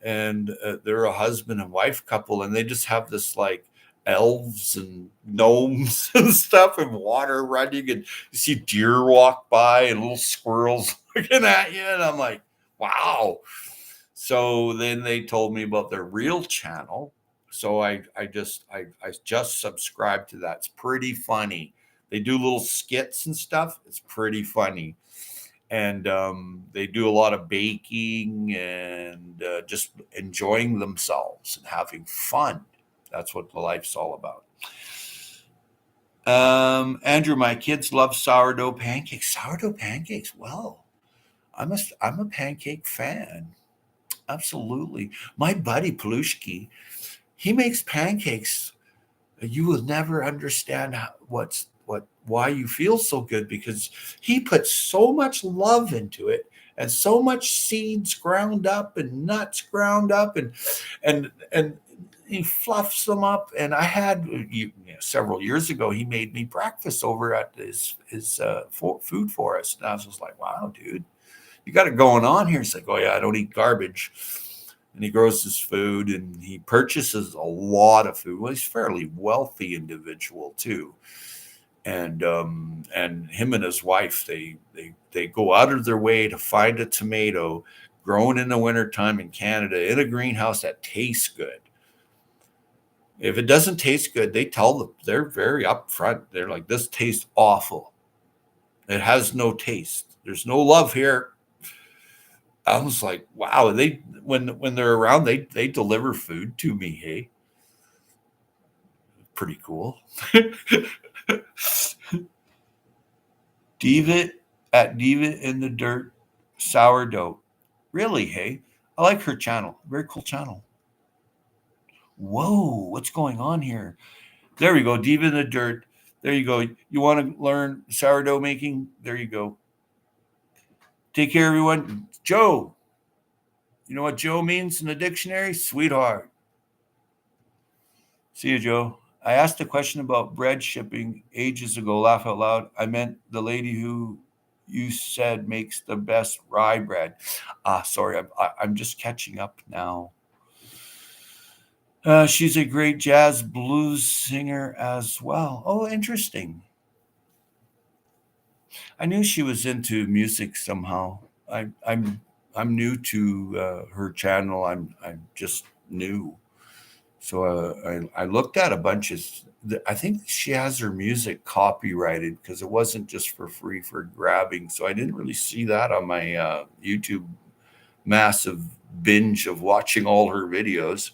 And they're a husband and wife couple, and they just have this like elves and gnomes and stuff and water running, and you see deer walk by and little squirrels looking at you. And I'm like, wow. So then they told me about their real channel. So I just subscribed to that. It's pretty funny. They do little skits and stuff. It's pretty funny. And they do a lot of baking and just enjoying themselves and having fun. That's what the life's all about. Andrew, my kids love sourdough pancakes. Sourdough pancakes. Well, I'm a pancake fan. Absolutely. My buddy Palushki, he makes pancakes. You will never understand why you feel so good, because he puts so much love into it and so much seeds ground up and nuts ground up and he fluffs them up. And I had several years ago, he made me breakfast over at his food forest, and I was just like, wow, dude, you got it going on here. He's like, oh yeah, I don't eat garbage. And he grows his food and he purchases a lot of food. Well, he's a fairly wealthy individual too. And him and his wife, they go out of their way to find a tomato grown in the wintertime in Canada in a greenhouse that tastes good. If it doesn't taste good, they're very upfront. They're like, this tastes awful. It has no taste. There's no love here. I was like, wow. When they're around, they deliver food to me. Hey, pretty cool. Diva in the Dirt sourdough. Really? Hey, I like her channel. Very cool channel. Whoa, what's going on here? There we go. Diva in the Dirt. There you go. You want to learn sourdough making? There you go. Take care, everyone. Joe. You know what Joe means in the dictionary? Sweetheart. See you, Joe. I asked a question about bread shipping ages ago. Laugh out loud. I meant the lady who you said makes the best rye bread. Sorry. I'm just catching up now. She's a great jazz blues singer as well. Oh, interesting. I knew she was into music somehow. I'm new to her channel. I'm just new, so I looked at a bunch of. I think she has her music copyrighted because it wasn't just for free for grabbing. So I didn't really see that on my YouTube massive binge of watching all her videos.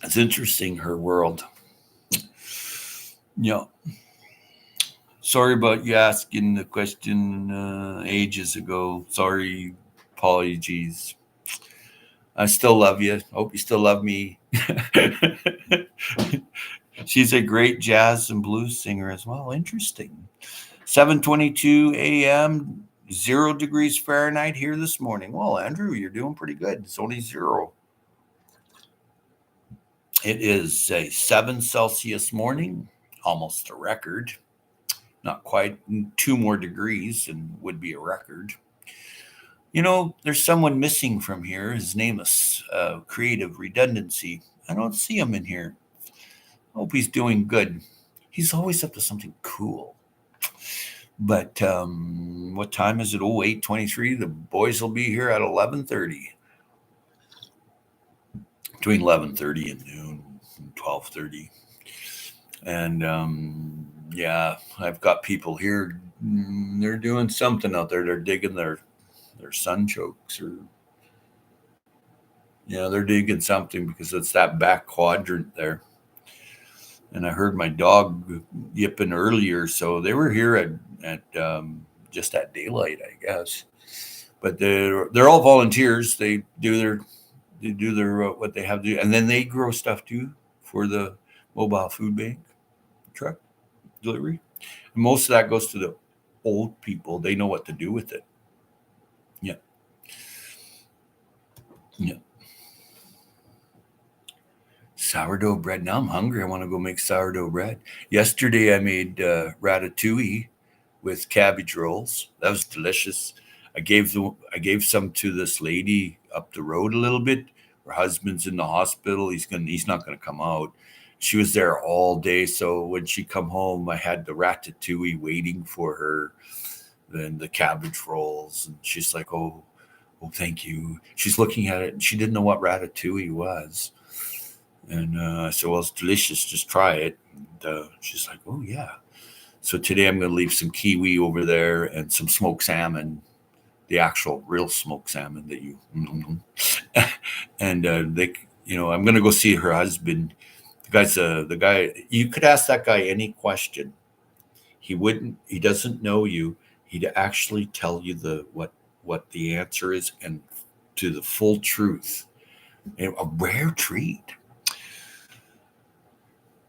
It's interesting, her world. Yeah. Sorry about you asking the question ages ago. Sorry, apologies. I still love you. Hope you still love me. She's a great jazz and blues singer as well. Interesting. 7:22 a.m. 0 degrees Fahrenheit here this morning. Well, Andrew, you're doing pretty good. It's only zero. It is a 7 Celsius morning, almost a record. Not quite 2 more degrees and would be a record. You know, there's someone missing from here. His name is Creative Redundancy. I don't see him in here. Hope he's doing good. He's always up to something cool. But what time is it? Oh, 8:23. The boys will be here at 11:30. Between 11:30 and noon, 12:30. And yeah, I've got people here. They're doing something out there. They're digging their sunchokes, or yeah, they're digging something because it's that back quadrant there. And I heard my dog yipping earlier, so they were here at just at daylight, I guess. But they're all volunteers. They do their what they have to do, and then they grow stuff too for the mobile food bank truck delivery. And most of that goes to the old people. They know what to do with it. Yeah, yeah. Sourdough bread. Now I'm hungry. I want to go make sourdough bread. Yesterday I made ratatouille with cabbage rolls. That was delicious. I gave some to this lady up the road a little bit. Her husband's in the hospital. He's not gonna come out. She was there all day, so when she come home, I had the ratatouille waiting for her, then the cabbage rolls, and she's like, "Oh, thank you." She's looking at it, and she didn't know what ratatouille was. And I said, "Well, it's delicious. Just try it." And she's like, "Oh yeah." So today I'm going to leave some kiwi over there and some smoked salmon, the actual real smoked salmon that you. And I'm going to go see her husband. The guy. You could ask that guy any question. He wouldn't. He doesn't know you. He'd actually tell you what the answer is and to the full truth. And a rare treat.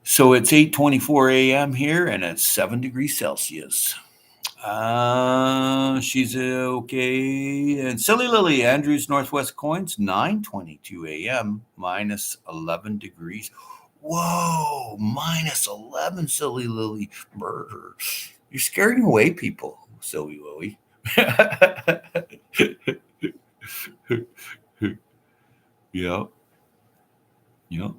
So it's 8:24 a.m. here, and it's 7 degrees Celsius. She's okay. And Silly Lily, Andrews Northwest Coins, 9:22 a.m. -11 degrees. Whoa, -11, Silly Lily. Brr. You're scaring away people, Silly Lily. Yeah, yeah.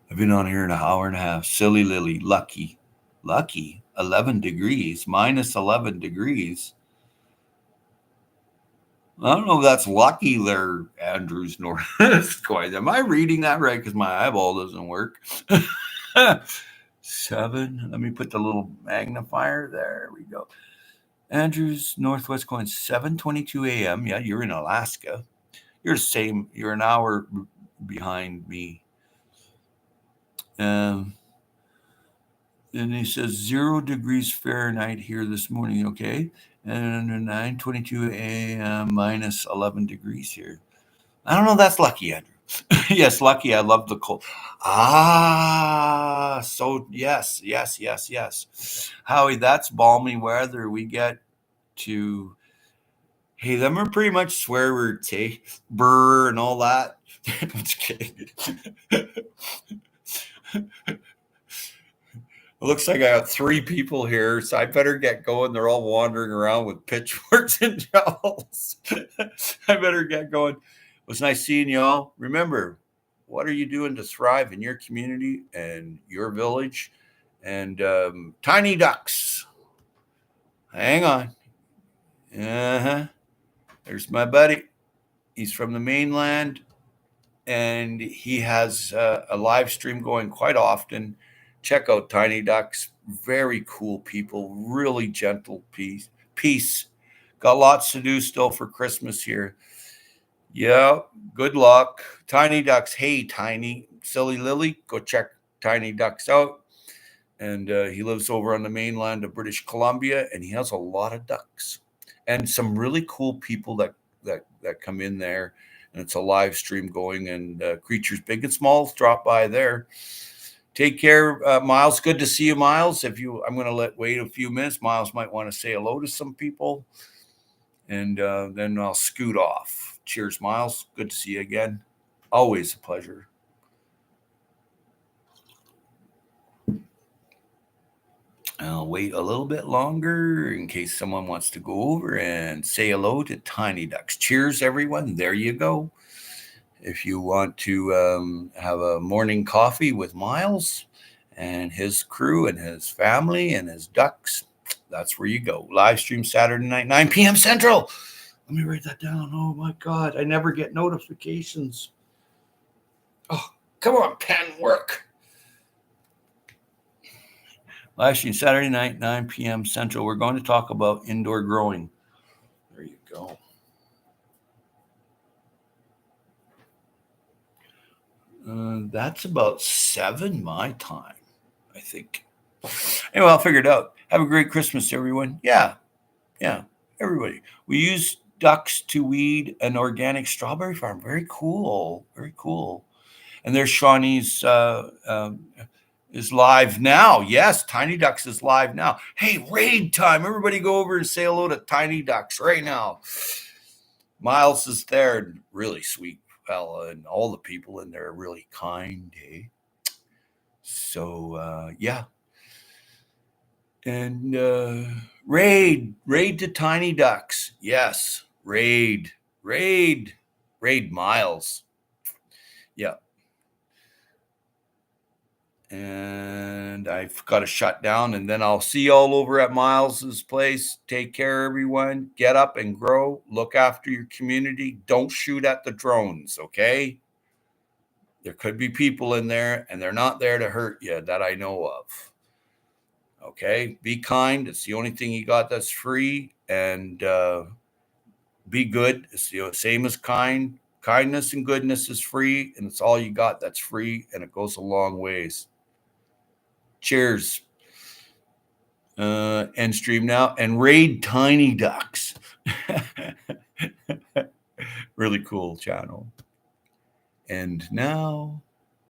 I've been on here an hour and a half. Silly Lily, lucky. Lucky. 11 degrees, -11 degrees. I don't know if that's lucky there, Andrews North. Quite. Am I reading that right? Because my eyeball doesn't work. 7. Let me put the little magnifier. There we go. Andrews Northwest Coins, 7:22 a.m. Yeah, you're in Alaska. You're the same. You're an hour behind me. And he says 0 degrees Fahrenheit here this morning. Okay. And 9:22 a.m. -11 degrees here. I don't know. That's lucky, Andrew. Yes, lucky. I love the cold. So yes, yes, yes, yes. Howie, that's balmy weather. We get to, hey, them are pretty much swear words, hey? Brr and all that. I'm just kidding. It looks like I got 3 people here, so I better get going. They're all wandering around with pitchforks and shovels. I better get going. It was nice seeing you all. Remember, what are you doing to thrive in your community and your village? And tiny ducks. Hang on. Uh-huh. There's my buddy. He's from the mainland, and he has a live stream going quite often. Check out Tiny Ducks. Very cool people, really gentle peace. Got lots to do still for Christmas here. Yeah, good luck. Tiny Ducks. Hey, Tiny. Silly Lily, go check Tiny Ducks out. And he lives over on the mainland of British Columbia, and he has a lot of ducks and some really cool people that come in there and it's a live stream going, and creatures big and small drop by there. Take care, Miles. Good to see you, Miles. I'm going to wait a few minutes. Miles might want to say hello to some people, and then I'll scoot off. Cheers, Miles. Good to see you again. Always a pleasure. I'll wait a little bit longer in case someone wants to go over and say hello to Tiny Ducks. Cheers, everyone. There you go. If you want to have a morning coffee with Miles and his crew and his family and his ducks, that's where you go. Live stream Saturday night, 9 p.m. Central. Let me write that down. Oh, my God. I never get notifications. Oh, come on, pen, work. Live stream Saturday night, 9 p.m. Central. We're going to talk about indoor growing. There you go. That's about 7 my time, I think. Anyway, I'll figure it out. Have a great Christmas, everyone. Yeah, everybody. We use ducks to weed an organic strawberry farm. Very cool. Very cool. And there's Shawnee's is live now. Yes, Tiny Ducks is live now. Hey, raid time. Everybody go over and say hello to Tiny Ducks right now. Miles is there. Really sweet fella, and all the people in there are really kind. Eh? So, yeah. And raid to Tiny Ducks. Yes, raid Miles. Yeah. And I've got to shut down, and then I'll see you all over at Miles's place. Take care, everyone. Get up and grow. Look after your community. Don't shoot at the drones, okay? There could be people in there, and they're not there to hurt you that I know of. Okay? Be kind. It's the only thing you got that's free. And be good. It's the same as kind. Kindness and goodness is free, and it's all you got that's free, and it goes a long ways. Cheers. End stream now. And raid Tiny Ducks. Really cool channel. And now